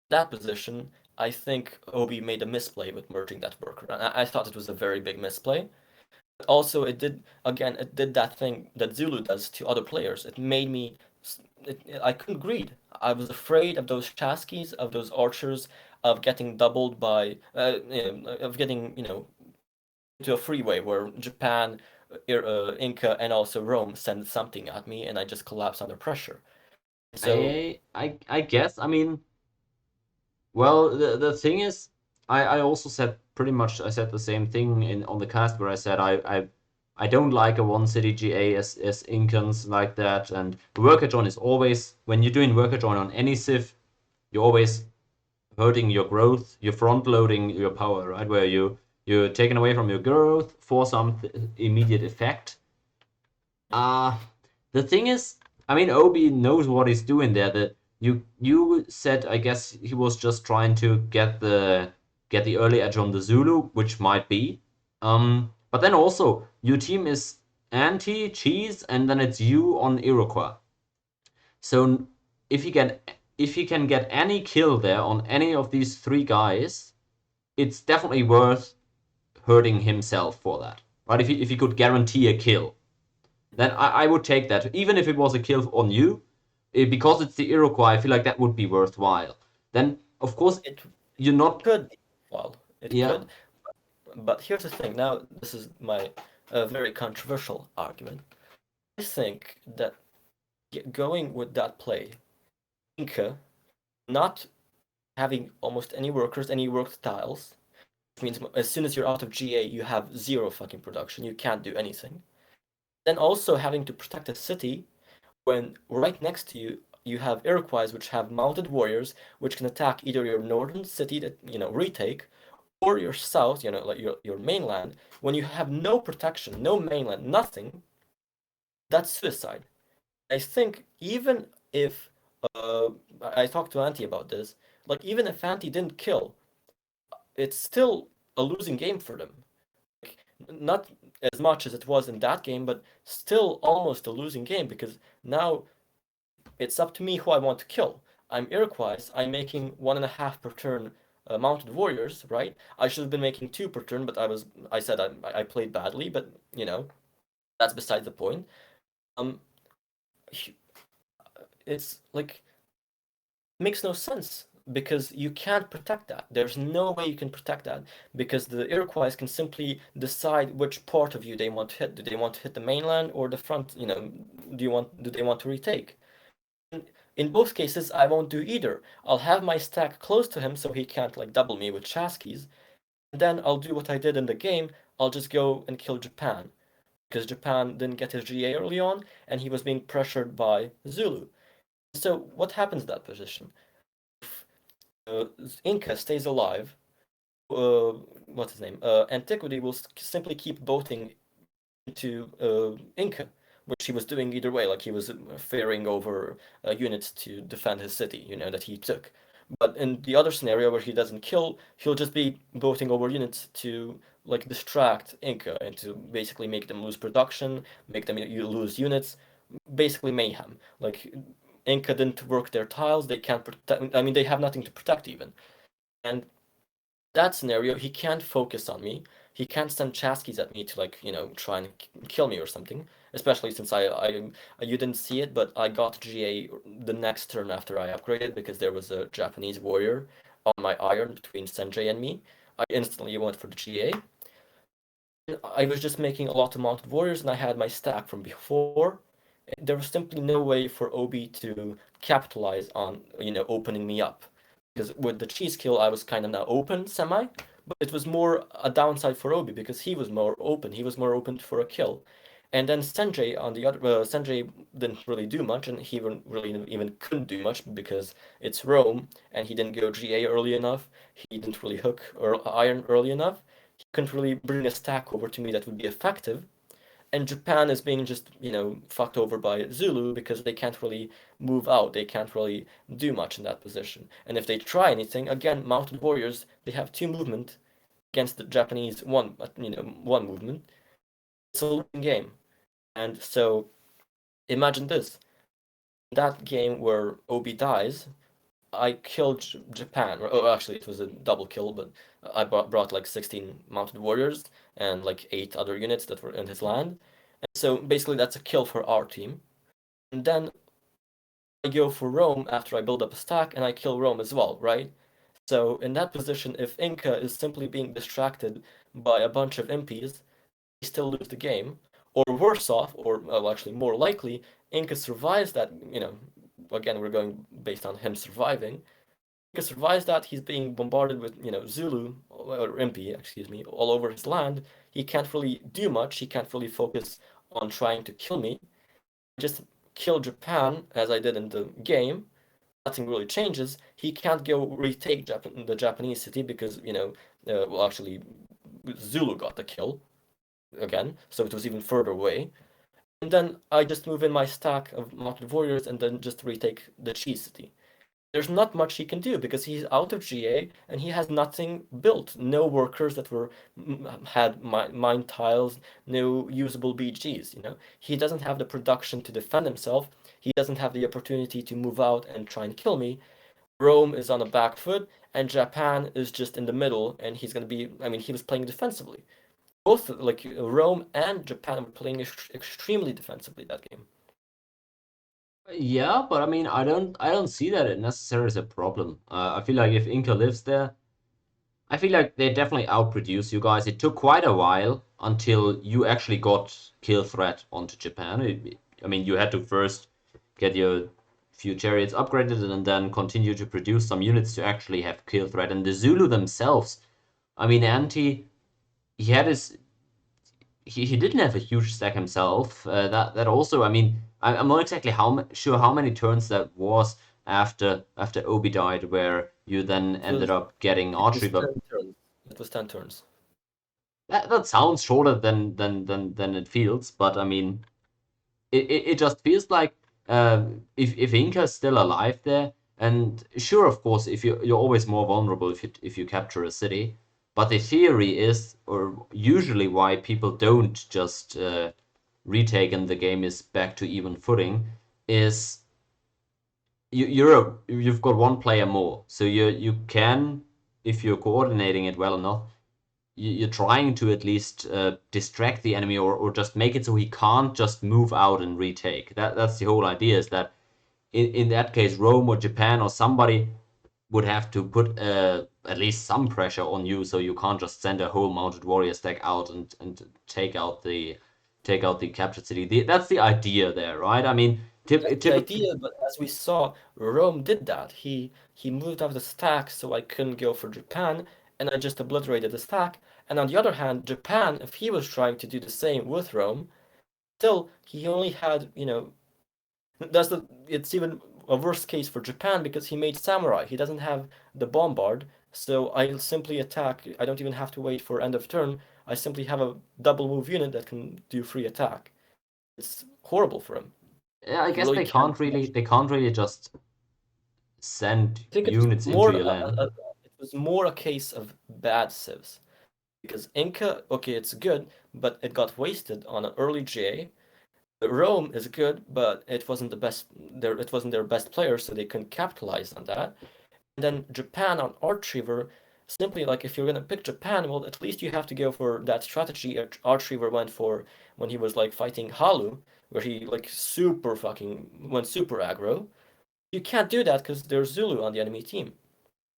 that position, I think Obi made a misplay with merging that worker. And I thought it was a very big misplay. Also, it did that thing that Zulu does to other players. It made me I couldn't greed. I was afraid of those Chaskies, of those archers, of getting doubled by, of getting, to a freeway where Japan, Inca, and also Rome send something at me, and I just collapse under pressure. So I guess. I mean, well, the thing is, I also said pretty much I said the same thing on the cast where I said I don't like a one city GA as Incans like that, and worker join is always when you're doing worker join on any civ, you're always hurting your growth, you're front loading your power, right? Where you're taking away from your growth for some immediate effect. The thing is, I mean, Obi knows what he's doing there. That you said, I guess he was just trying to get the early edge on the Zulu, which might be. But then also your team is anti cheese, and then it's you on Iroquois. So if he can get any kill there on any of these three guys, it's definitely worth hurting himself for that, right? If he could guarantee a kill, then I would take that, even if it was a kill on you, because it's the Iroquois. I feel like that would be worthwhile. Then of course it you're not. could, well, it Yeah, could, but here's the thing. Now, this is my very controversial argument. I think that going with that play, Inca not having almost any workers, any worked tiles, which means as soon as you're out of GA, you have zero fucking production. You can't do anything. Then also having to protect a city when right next to you you have Iroquois which have mounted warriors which can attack either your northern city that retake or your south, like your mainland. When you have no protection, no mainland, nothing, that's suicide. I think even if I talked to Anti about this, like even if Anti didn't kill, it's still a losing game for them. Like, not as much as it was in that game, but still almost a losing game because now it's up to me who I want to kill. I'm Iroquois. I'm making 1.5 per turn mounted warriors, right? I should have been making 2 per turn, but I said I played badly, but that's beside the point. Um, it's like makes no sense because you can't protect that. There's no way you can protect that because the Iroquois can simply decide which part of you they want to hit. Do they want to hit the mainland or the front? Do they want to retake? In both cases, I won't do either. I'll have my stack close to him so he can't like double me with Chaskies. And then I'll do what I did in the game. I'll just go and kill Japan because Japan didn't get his GA early on and he was being pressured by Zulu. So what happens in that position? Inca stays alive, what's his name? Antiquity will simply keep voting into Inca, which he was doing either way. Like he was ferrying over units to defend his city, that he took. But in the other scenario where he doesn't kill, he'll just be voting over units to like distract Inca and to basically make them lose production, make them lose units, basically mayhem. Like Inca didn't work their tiles, they can't protect. I mean, they have nothing to protect even. And that scenario, he can't focus on me. He can't send Chaskies at me to like, try and kill me or something. Especially since you didn't see it, but I got GA the next turn after I upgraded because there was a Japanese warrior on my iron between Senjay and me. I instantly went for the GA. I was just making a lot of mounted warriors and I had my stack from before. There was simply no way for Obi to capitalize on, opening me up. Because with the cheese kill, I was kind of now open, semi, but it was more a downside for Obi because he was more open. He was more open for a kill. And then Sanjay on the other, Sanjay didn't really do much, and he really even couldn't do much because it's Rome, and he didn't go GA early enough. He didn't really hook or iron early enough. He couldn't really bring a stack over to me that would be effective. And Japan is being just, fucked over by Zulu because they can't really move out. They can't really do much in that position. And if they try anything, again, mounted warriors, they have 2 movement against the Japanese one movement. It's a losing game. And so imagine this. That game where Obi dies, I killed Japan. Oh, actually, it was a double kill, but I brought like 16 mounted warriors and like 8 other units that were in his land. And so basically, that's a kill for our team. And then I go for Rome after I build up a stack and I kill Rome as well, right? So in that position, if Inca is simply being distracted by a bunch of MPs, they still lose the game. Or worse off, or well, actually more likely, Inca survives that, again, we're going based on him surviving. Inca survives that, he's being bombarded with, Zulu, or MP, excuse me, all over his land. He can't really do much. He can't really focus on trying to kill me. Just kill Japan, as I did in the game. Nothing really changes. He can't go retake the Japanese city because, well, actually, Zulu got the kill again, so it was even further away. And then I just move in my stack of mounted warriors and then just retake the cheese city. There's not much he can do because he's out of GA and he has nothing built. No workers that had mine tiles, no usable BGs, He doesn't have the production to defend himself. He doesn't have the opportunity to move out and try and kill me. Rome is on a back foot and Japan is just in the middle and he's going to be, I mean, he was playing defensively. Both like Rome and Japan were playing extremely defensively that game. Yeah, but I mean, I don't see that it necessarily is a problem. I feel like if Inca lives there, I feel like they definitely outproduce you guys. It took quite a while until you actually got kill threat onto Japan. I mean, you had to first get your few chariots upgraded and then continue to produce some units to actually have kill threat. And the Zulu themselves, I mean, he had his he didn't have a huge stack himself. That also, I mean, I'm not exactly sure how many turns that was after Obi died, where you then It ended was up getting it was archery. But 10 turns. It was 10 turns. that sounds shorter than it feels. But I mean, it just feels like if Inca's still alive there, and sure, of course, if you're always more vulnerable if you capture a city. But the theory is, or usually why people don't just retake and the game is back to even footing, is you've got one player more, so you can, if you're coordinating it well enough, you're trying to at least distract the enemy or just make it so he can't just move out and retake. That's the whole idea, is that in that case, Rome or Japan or somebody would have to put at least some pressure on you, so you can't just send a whole mounted warrior stack out and take out the captured city. That's the idea there, right? I mean, That's the typically, idea, but as we saw, Rome did that. He moved out the stack so I couldn't go for Japan, and I just obliterated the stack. And on the other hand, Japan, if he was trying to do the same with Rome, still he only had, it's even a worse case for Japan because he made samurai. He doesn't have the bombard, so I'll simply attack. I don't even have to wait for end of turn. I simply have a double move unit that can do free attack. It's horrible for him. I He guess really they can't can't do really much. they can't really just send I think it was units into more your land. a case of bad civs because Inca, okay, it's good, but it got wasted on an early GA. Rome is good, but it wasn't the best. It wasn't their best player, so they couldn't capitalize on that. And then Japan on Archiever, simply like if you're gonna pick Japan, well, at least you have to go for that strategy Archiever went for when he was like fighting Halu, where he like super fucking went super aggro. You can't do that because there's Zulu on the enemy team.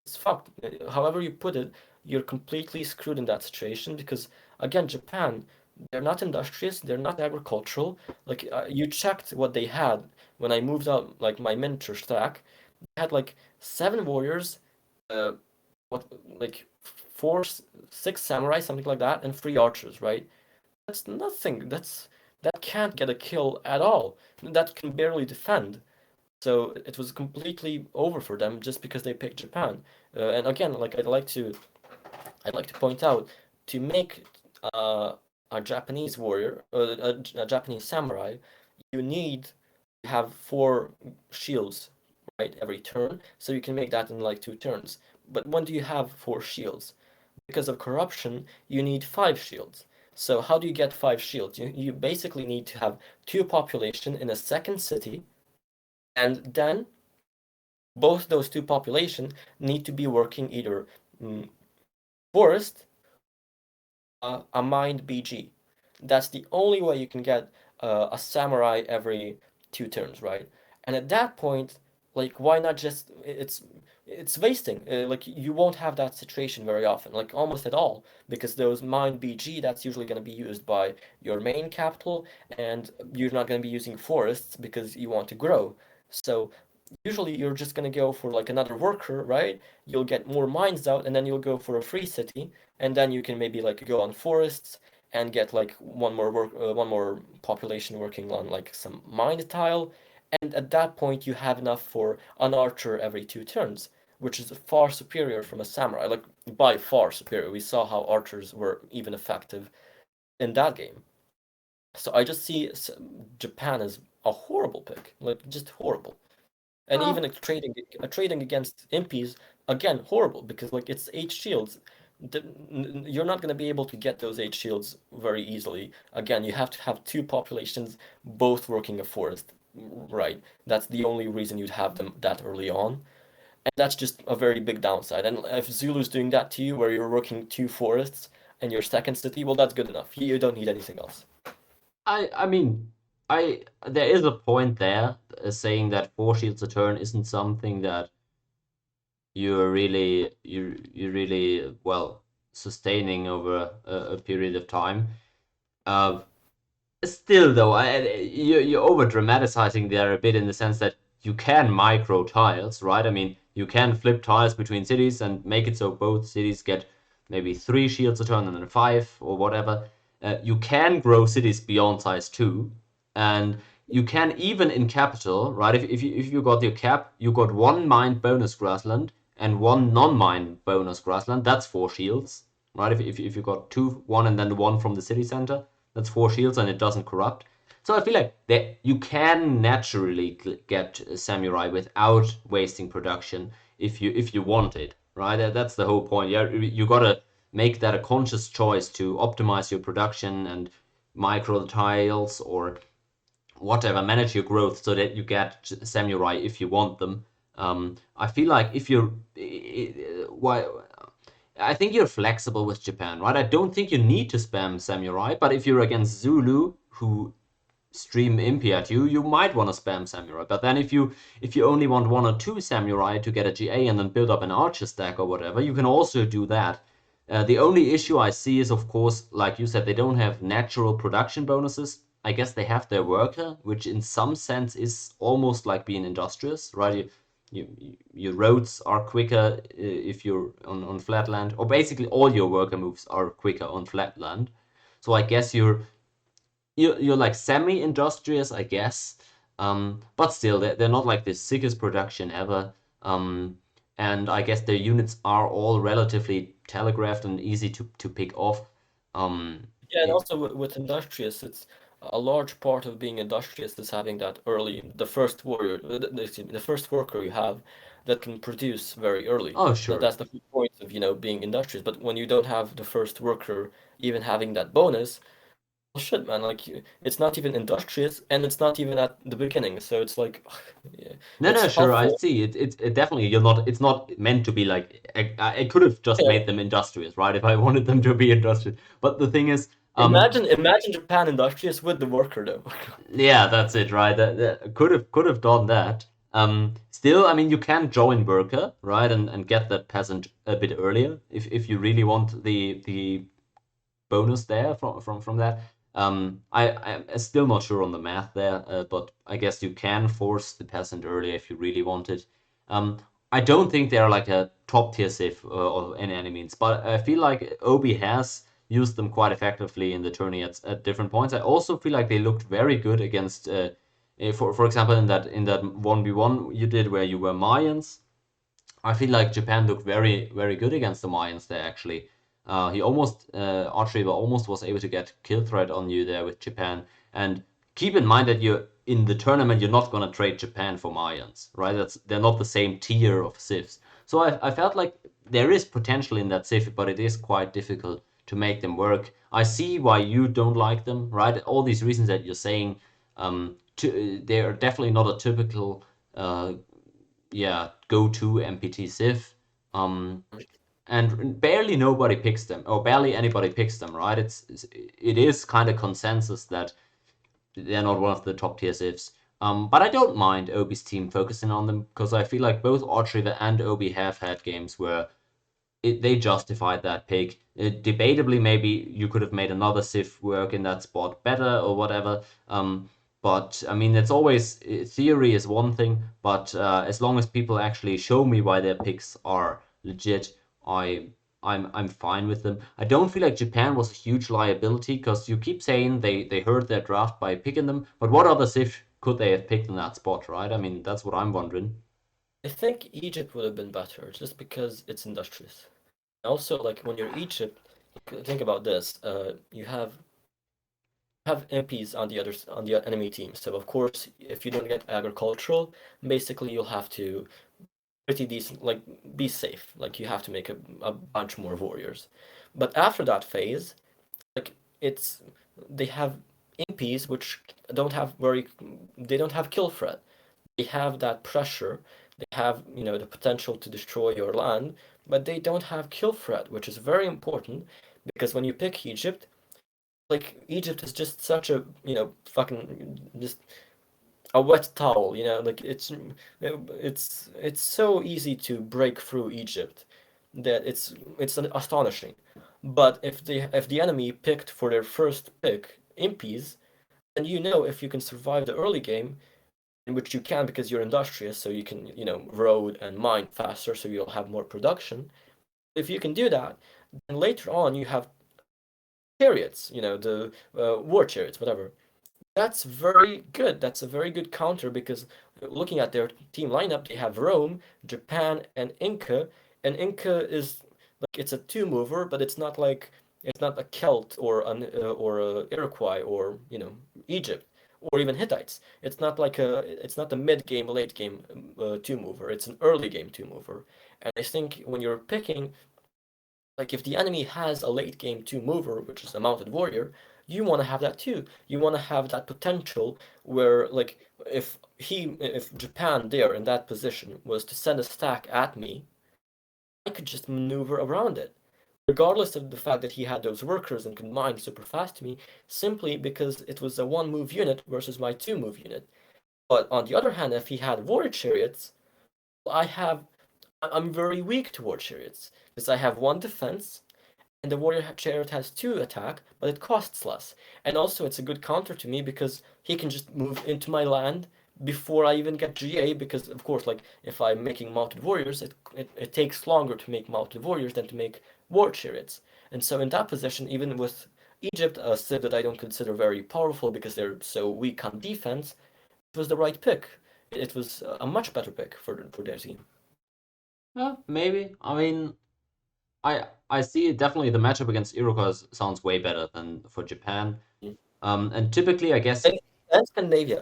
It's fucked. However you put it, you're completely screwed in that situation because again, Japan, they're not industrious, they're not agricultural. Like you checked what they had when I moved out like my miniature stack. They had like 7 warriors, uh, what like four, 6 samurai, something like that, and 3 archers, right? That's nothing. That can't get a kill at all. That can barely defend. So it was completely over for them just because they picked Japan. And again, like I'd like to point out to make a Japanese warrior, a Japanese samurai, you need to have 4 shields, right, every turn. So you can make that in like 2 turns. But when do you have 4 shields? Because of corruption, you need 5 shields. So how do you get 5 shields? You basically need to have 2 population in a second city, and then both those 2 population need to be working either forest, a mined BG. That's the only way you can get a samurai every 2 turns, right? And at that point, like, why not just it's wasting. Like, you won't have that situation very often, like almost at all, because those mine BG, that's usually going to be used by your main capital, and you're not going to be using forests because you want to grow. So usually you're just going to go for like another worker, right? You'll get more mines out, and then you'll go for a free city, and then you can maybe like go on forests and get like one more population working on like some mine tile, and at that point you have enough for an archer every 2 turns, which is far superior from a samurai, like by far superior. We saw how archers were even effective in that game. So I just see Japan as a horrible pick, like just horrible. And even Oh, like trading against impies, again horrible, because like it's 8 shields. You're not going to be able to get those 8 shields very easily. Again, you have to have two populations both working a forest, right? That's the only reason you'd have them that early on. And that's just a very big downside. And if Zulu's doing that to you, where you're working two forests and your second city, well, that's good enough. You don't need anything else. I mean, there is a point there saying that 4 shields a turn isn't something that you're really well sustaining over a period of time. Uh, Still, though, you're over dramatizing there a bit in the sense that you can micro tiles, right? I mean, you can flip tiles between cities and make it so both cities get maybe 3 shields a turn and then 5 or whatever. You can grow cities beyond size 2, and you can even in capital, right? If you got your cap, you got one mined bonus grassland and one non-mined bonus grassland. That's 4 shields, right? If you got two, one, and then the one from the city center, that's 4 shields and it doesn't corrupt. So I feel like that you can naturally get samurai without wasting production if you want it, right? That's the whole point. Yeah, you gotta make that a conscious choice to optimize your production and micro tiles or whatever, manage your growth so that you get samurai if you want them. I feel like if you're why I think you're flexible with Japan, right? I don't think you need to spam Samurai, but if you're against Zulu, who stream Impi at you, you might want to spam Samurai. But then if you only want one or two Samurai to get a GA and then build up an Archer stack or whatever, you can also do that. The only issue I see is, of course, like you said, they don't have natural production bonuses. I guess they have their worker, which in some sense is almost like being industrious, right? Your roads are quicker if you're on flat land, or basically all your worker moves are quicker on flat land. So I guess you're like semi-industrious, I guess. But still, they're not like the sickest production ever. And I guess their units are all relatively telegraphed and easy to pick off. Yeah, and It, also with industrious, it's a large part of being industrious is having that early, the first warrior, excuse me, the first worker you have that can produce very early. oh, sure. That's the whole point of, being industrious. But when you don't have the first worker even having that bonus, well, shit, man, like it's not even industrious and it's not even at the beginning. So it's like, yeah, No, it's no, sure, I helpful. see. It definitely you're not. It's not meant to be like. I could have just Yeah. made them industrious, right? If I wanted them to be industrious. But the thing is, Imagine Japan industrious with the worker though. yeah, that's it, right? That could have done that. Still, I mean, you can join worker, right, and get that peasant a bit earlier if you really want the bonus there from that. I'm still not sure on the math there, but I guess you can force the peasant earlier if you really want it. Um, I don't think they're like a top tier Civ or in any means, but I feel like Obi has used them quite effectively in the tourney at different points. I also feel like they looked very good against, for example, in that 1v1 you did where you were Mayans. I feel like Japan looked very, very good against the Mayans there, actually. Archiever almost was able to get kill threat on you there with Japan. And keep in mind that you're in the tournament, you're not going to trade Japan for Mayans, right? They're not the same tier of civs. So I felt like there is potential in that civ, but it is quite difficult to make them work. I see why you don't like them, right? All these reasons that you're saying, they are definitely not a typical uh, yeah, go-to MPT Civ. Um, and barely nobody picks them, or barely anybody picks them, right? It is kind of consensus that they're not one of the top tier Civs. But I don't mind Obi's team focusing on them because I feel like both Archriver and Obi have had games where they justified that pick. Debatably, maybe you could have made another Sif work in that spot better or whatever. But I mean, it's always theory is one thing, but as long as people actually show me why their picks are legit, I I'm fine with them. I don't feel like Japan was a huge liability because you keep saying they hurt their draft by picking them, but what other Sif could they have picked in that spot, right? I mean, that's what I'm wondering. I think Egypt would have been better just because it's industrious. Also, like when you're Egypt, think about this. You have MPs on the enemy team. So of course, if you don't get agricultural, basically you'll have to pretty decent, like be safe. Like you have to make a bunch more warriors. But after that phase, like it's they have imps which they don't have kill threat. They have that pressure. They have, the potential to destroy your land, but they don't have kill threat, which is very important because when you pick Egypt, like Egypt is just such a, fucking just a wet towel, like it's so easy to break through Egypt that it's astonishing. But if the enemy picked for their first pick impies, then if you can survive the early game, in which you can because you're industrious, so you can, road and mine faster, so you'll have more production. If you can do that, then later on you have chariots, the war chariots, whatever. That's very good. That's a very good counter because looking at their team lineup, they have Rome, Japan, and Inca. And Inca is like it's a two mover, but it's not a Celt or a Iroquois or Egypt or even Hittites. It's not a mid game, late game two mover. It's an early game two mover. And I think when you're picking, like if the enemy has a late game two mover, which is a mounted warrior, you want to have that too. You want to have that potential where, like, if Japan there in that position was to send a stack at me, I could just maneuver around it, regardless of the fact that he had those workers and could mine super fast to me, simply because it was a one move unit versus my two move unit. But on the other hand, if he had warrior chariots, I have I'm very weak toward chariots because I have one defense and the warrior chariot has two attack, but it costs less. And also, it's a good counter to me because he can just move into my land before I even get GA. Because of course, like if I'm making mounted warriors, it takes longer to make mounted warriors than to make war chariots. And so in that position, even with Egypt, a civ that I don't consider very powerful because they're so weak on defense, it was the right pick. It was a much better pick for their team. Yeah, maybe. I mean, I see definitely the matchup against Iroquois sounds way better than for Japan. And typically, I guess And, and Scandinavia.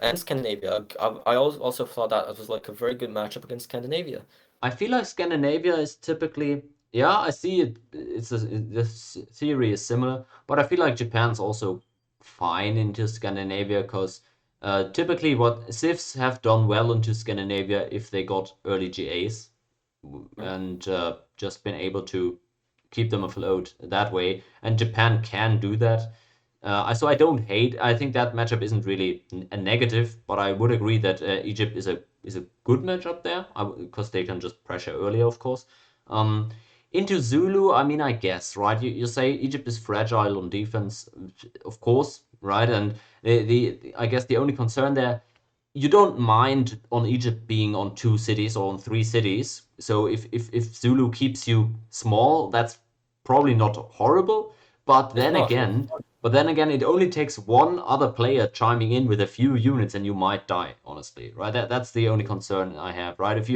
I also thought that it was like a very good matchup against Scandinavia. I feel like Scandinavia is typically, yeah, I see it. This theory is similar, but I feel like Japan's also fine into Scandinavia because typically what Civs have done well into Scandinavia if they got early GAs Mm. and just been able to keep them afloat that way. And Japan can do that. So I don't hate. I think that matchup isn't really a negative, but I would agree that Egypt is a good matchup there because they can just pressure earlier, of course. Um, into Zulu, I mean, I guess, right? You say Egypt is fragile on defense, of course, right? And I guess the only concern there, you don't mind on Egypt being on two cities or on three cities. So if Zulu keeps you small, that's probably not horrible. But It's then not. again, it only takes one other player chiming in with a few units and you might die, honestly, right? That's the only concern I have, right? If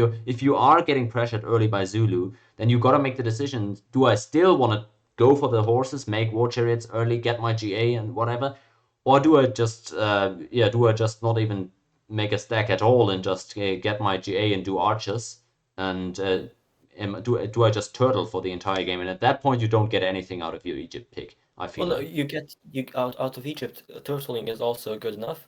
you are getting pressured early by Zulu, then you gotta make the decision, do I still want to go for the horses, make war chariots early, get my GA and whatever? Or do I just not even make a stack at all and just get my GA and do archers? And do I just turtle for the entire game? And at that point, you don't get anything out of your Egypt pick, I feel Well, no, like. you get you out of Egypt. Turtling is also good enough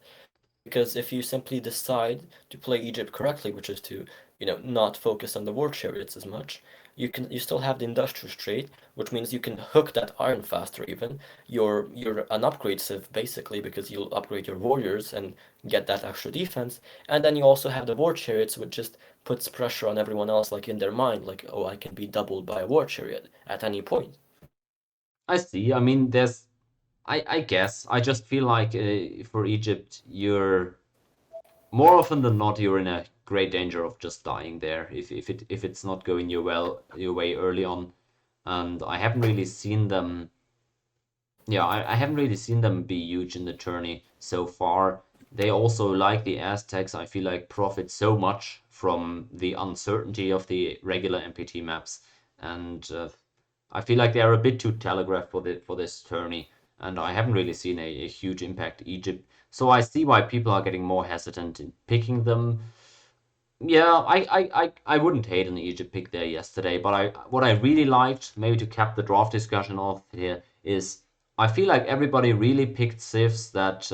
because if you simply decide to play Egypt correctly, which is to not focus on the war chariots as much. You still have the industrial trait, which means you can hook that iron faster even. You're an upgrade civ basically because you'll upgrade your warriors and get that extra defense. And then you also have the war chariots, which just puts pressure on everyone else, like in their mind, like, oh, I can be doubled by a war chariot at any point. I see. I mean, I guess I just feel like for Egypt, you're more often than not you're in a great danger of just dying there if it's not going your way early on, and I haven't really seen them. Yeah, I haven't really seen them be huge in the tourney so far. They also, like the Aztecs, I feel like profit so much from the uncertainty of the regular MPT maps, and I feel like they are a bit too telegraphed for this tourney, and I haven't really seen a huge impact Egypt. So I see why people are getting more hesitant in picking them. Yeah, I wouldn't hate an Egypt pick there yesterday, but what I really liked, maybe to cap the draft discussion off here, is I feel like everybody really picked civs that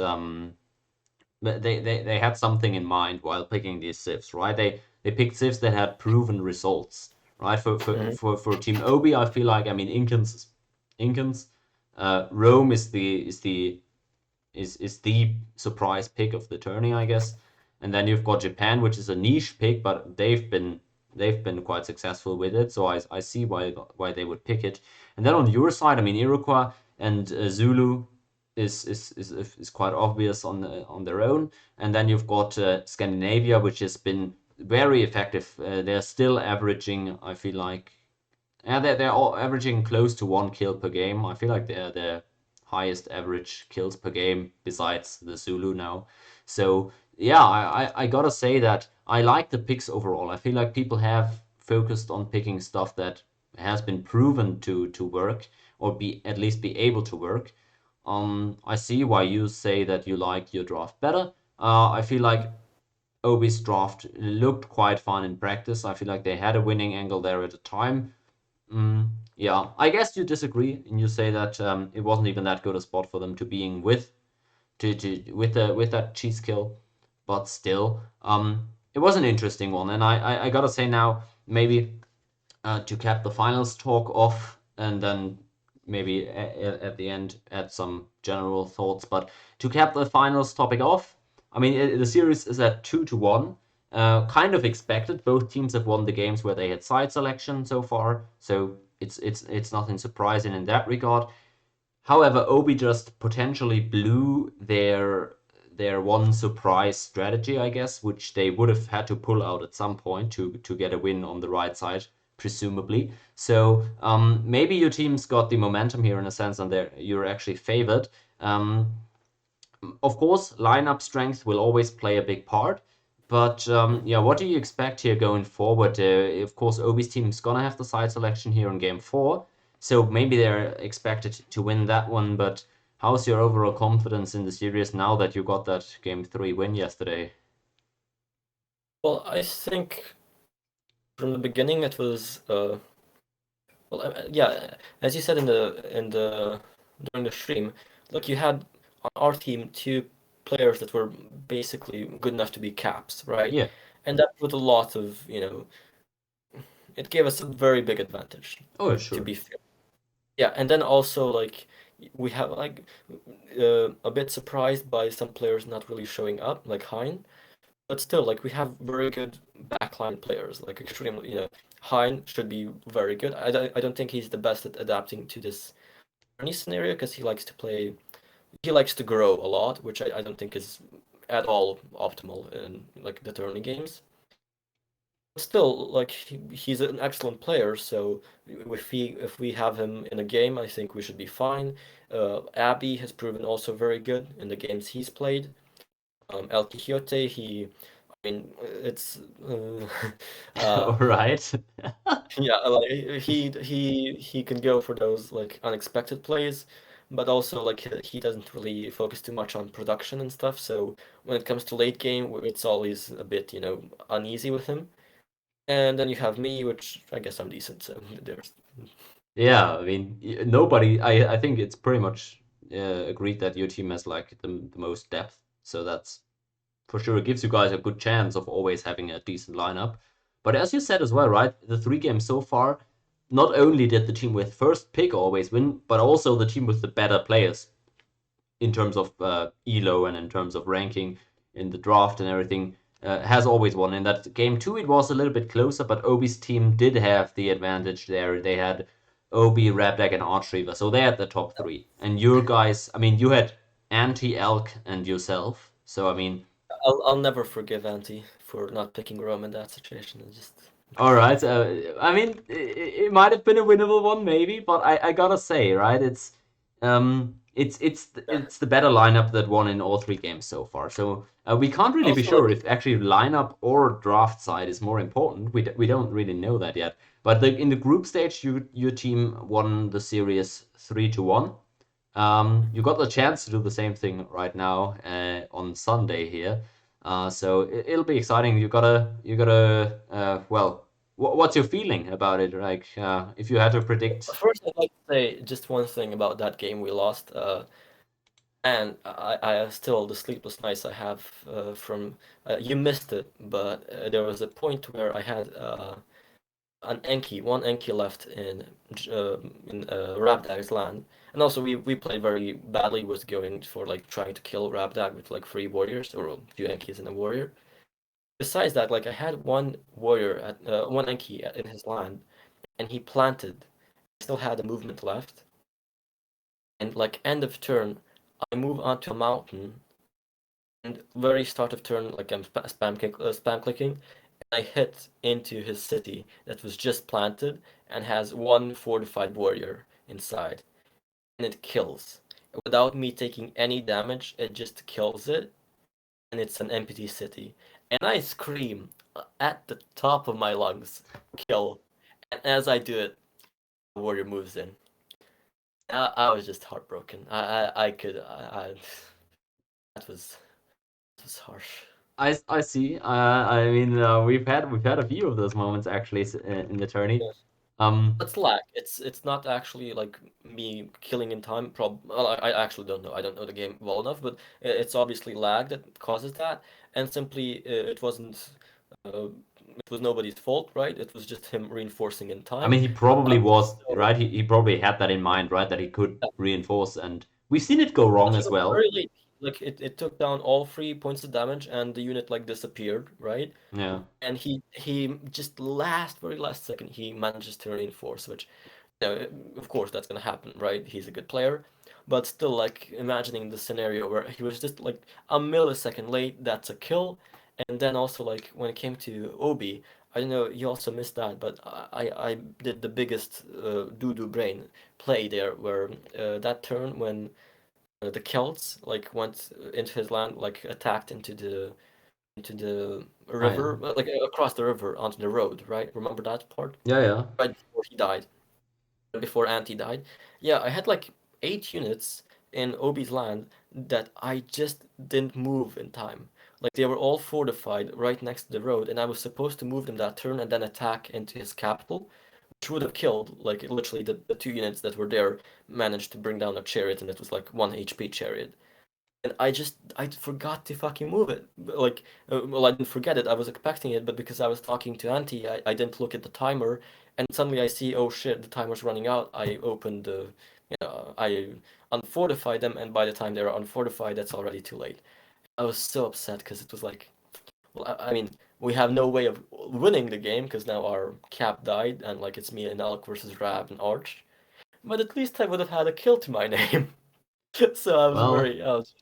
they had something in mind while picking these civs, right? They picked civs that had proven results, right? Hmm. For Team Obi, I feel like, I mean, Incans, Rome is the surprise pick of the tourney, I guess. And then you've got Japan, which is a niche pick, but they've been quite successful with it. So I see why they would pick it. And then on your side, I mean, Iroquois and Zulu is quite obvious on their own. And then you've got Scandinavia, which has been very effective. They're still averaging, I feel like, yeah, they're all averaging close to 1 kill per game. I feel like they're the highest average kills per game besides the Zulu now. So yeah, I gotta say that I like the picks overall. I feel like people have focused on picking stuff that has been proven to work or be at least be able to work. I see why you say that you like your draft better. I feel like Obi's draft looked quite fun in practice. I feel like they had a winning angle there at the time. Yeah, I guess you disagree, and you say that it wasn't even that good a spot for them to being with that cheese kill, but still, it was an interesting one, and I gotta say now, maybe to cap the finals talk off, and then maybe at the end add some general thoughts. But to cap the finals topic off, I mean, the series is at 2-1. Kind of expected. Both teams have won the games where they had side selection so far, so it's nothing surprising in that regard. However, Obi just potentially blew their one surprise strategy, I guess, which they would have had to pull out at some point to get a win on the right side, presumably. So maybe your team's got the momentum here in a sense, and you're actually favored. Um, of course, lineup strength will always play a big part. But yeah, what do you expect here going forward? Of course, Obi's team's gonna have the side selection here in game 4, so maybe they're expected to win that one. But how's your overall confidence in the series now that you got that game 3 win yesterday? Well, I think from the beginning it was well, yeah, as you said in the during the stream, look, you had on our team two players that were basically good enough to be caps, right? Yeah. And that put a lot of, it gave us a very big advantage, Oh, to sure. be fair. Yeah, and then also like we have like a bit surprised by some players not really showing up, like Hein. But still, like we have very good backline players, like extremely, Hein should be very good. I don't think he's the best at adapting to this Tourney scenario because he likes to grow a lot, which I don't think is at all optimal in like the Tourney games. Still, like he's an excellent player, so if we have him in a game, I think we should be fine. Abby has proven also very good in the games he's played. El Quixote, I mean, it's All uh, right. yeah, like he can go for those like unexpected plays, but also like he doesn't really focus too much on production and stuff. So when it comes to late game, it's always a bit, uneasy with him. And then you have me, which I guess I'm decent. So there's Yeah, I mean, nobody. I think it's pretty much agreed that your team has like the most depth, so that's for sure. It gives you guys a good chance of always having a decent lineup. But as you said as well, right? The 3 games so far, not only did the team with first pick always win, but also the team with the better players in terms of elo and in terms of ranking in the draft and everything has always won. In that game 2, it was a little bit closer, but Obi's team did have the advantage there. They had Obi, Rabdak, and Archreaver, so they had the top 3. And your guys, I mean, you had Anti, Elk, and yourself. So I mean, I'll never forgive Auntie for not picking Rome in that situation. It's just all crazy. right. I mean, it might have been a winnable one, maybe, but I gotta say, right? It's the better lineup that won in all 3 games so far. So we can't really be Also, sure like, if actually lineup or draft side is more important. We don't really know that yet. But in the group stage, your team won the series 3-1. You got the chance to do the same thing right now on Sunday here. So it'll be exciting. Well, what's your feeling about it? Like, if you had to predict, first, I'd like to say just one thing about that game we lost. And I still the sleepless nights I have from you missed it, but there was a point where I had one Enki left in Rabdag's land, and also we played very badly with going for like trying to kill Rabdag with like 3 warriors or 2 Enkis and a warrior. Besides that, like I had one Enki in his land, and he planted. I still had a movement left, and like end of turn, I move onto a mountain, and very start of turn, like I'm spam clicking, and I hit into his city that was just planted and has one fortified warrior inside, and it kills. Without me taking any damage, it just kills it, and it's an empty city. And I scream at the top of my lungs, kill. And as I do it, the warrior moves in. I was just heartbroken. I could that was harsh. I see. I mean, we've had a few of those moments actually in the tourney. Yeah. Um, It's lag. It's not actually like me killing in time. Well, I actually don't know. I don't know the game well enough, but it's obviously lag that causes that, and simply it wasn't. It was nobody's fault, right? It was just him reinforcing in I mean, time. he probably was So right. He probably had that in mind, right? That he could yeah. reinforce, and we've seen it go But wrong he as was well. very late. Like it took down all 3 points of damage, and the unit like disappeared, right? Yeah. And he just very last second he manages to reinforce, which you know, of course that's gonna happen, right? He's a good player, but still, like imagining the scenario where he was just like a millisecond late, that's a kill. And then also like when it came to Obi, I don't know, you also missed that, but I did the biggest doo-doo brain play there, where that turn when the Celts like went into his land, like attacked into the Oh yeah. river, like across the river onto the road, right? Remember that part? Yeah, yeah. Right before he died, before Anti died. Yeah, I had like 8 units in Obi's land that I just didn't move in time. Like they were all fortified right next to the road, and I was supposed to move them that turn and then attack into his capital, which would have killed, like literally the 2 units that were there managed to bring down a chariot, and it was like 1 HP chariot. And I forgot to fucking move it. Like, well, I didn't forget it. I was expecting it, but because I was talking to Auntie, I didn't look at the timer, and suddenly I see, oh shit, the timer's running out. I opened I unfortified them, and by the time they were unfortified, that's already too late. I was so upset because it was like, well, I mean, we have no way of winning the game because now our cap died, and like it's me and Elk versus Rab and Arch. But at least I would have had a kill to my name. So Well, I was,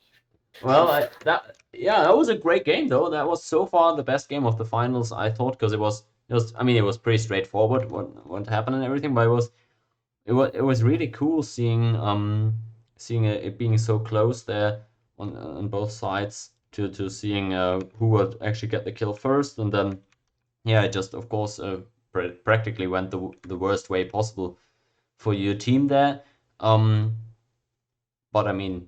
well, oof. that was a great game though. That was so far the best game of the finals, I thought, because it was. I mean, it was pretty straightforward what happened and everything, but it was really cool seeing it being so close there on both sides to seeing who would actually get the kill first, and then yeah, it just of course practically went the worst way possible for your team there. Um, but I mean,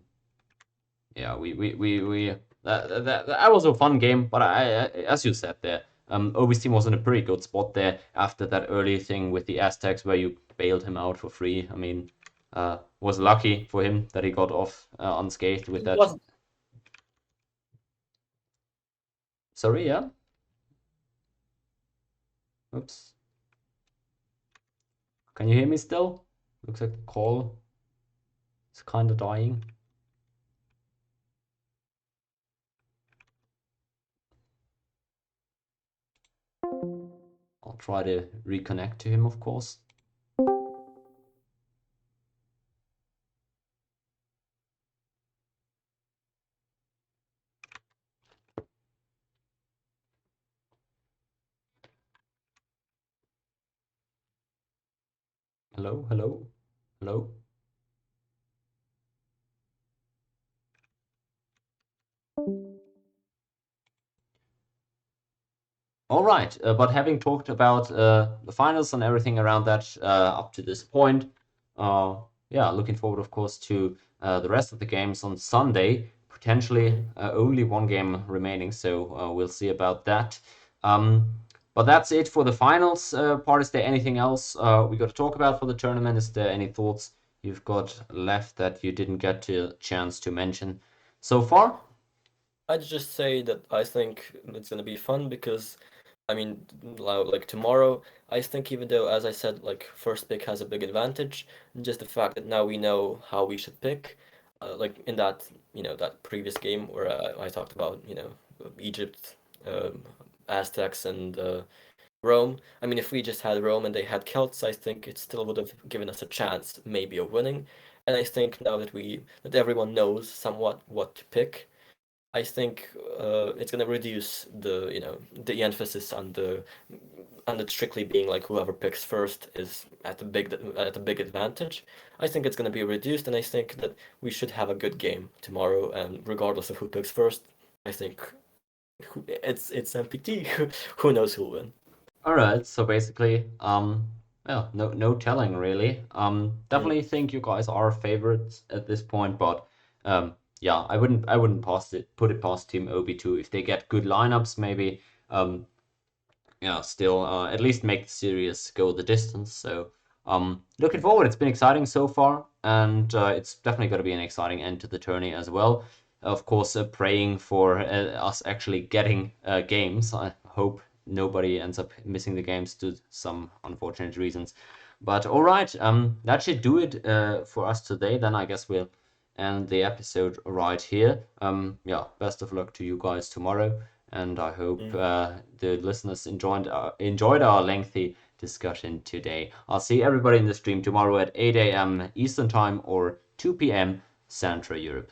yeah, we that was a fun game, but as you said there, Obi's team was in a pretty good spot there after that early thing with the Aztecs where you bailed him out for free. I mean, was lucky for him that he got off unscathed with He that. wasn't. Sorry, yeah. Oops. Can you hear me still? Looks like the call is kind of dying. I'll try to reconnect to him, of course. Hello, hello, hello. All right, but having talked about the finals and everything around that up to this point, yeah, looking forward, of course, to the rest of the games on Sunday. Potentially only one game remaining, so we'll see about that. But that's it for the finals part. Is there anything else we got to talk about for the tournament? Is there any thoughts you've got left that you didn't get a chance to mention so far? I'd just say that I think it's gonna be fun because, I mean, like tomorrow, I think even though, as I said, like first pick has a big advantage, just the fact that now we know how we should pick, like in that, that previous game where I talked about, Egypt, um, Aztecs, and Rome. I mean, if we just had Rome and they had Celts, I think it still would have given us a chance, maybe, of winning. And I think now that everyone knows somewhat what to pick, I think it's gonna reduce the emphasis on the strictly being like whoever picks first is at a big advantage. I think it's gonna be reduced, and I think that we should have a good game tomorrow, and regardless of who picks first, I think it's MPT. Who knows who'll win? All right, so basically, well, no telling really. Mm. Definitely think you guys are favorites at this point, but yeah, I wouldn't put it past Team OB2 if they get good lineups, maybe yeah, still at least make the series go the distance. So looking forward. It's been exciting so far, and it's definitely going to be an exciting end to the tourney as well. Of course, praying for us actually getting games. I hope nobody ends up missing the games due to some unfortunate reasons. But all right, that should do it for us today. Then I guess we'll end the episode right here. Yeah, best of luck to you guys tomorrow, and I hope Mm. the listeners enjoyed our lengthy discussion today. I'll see everybody in the stream tomorrow at 8 a.m. Eastern Time or 2 p.m. Central Europe.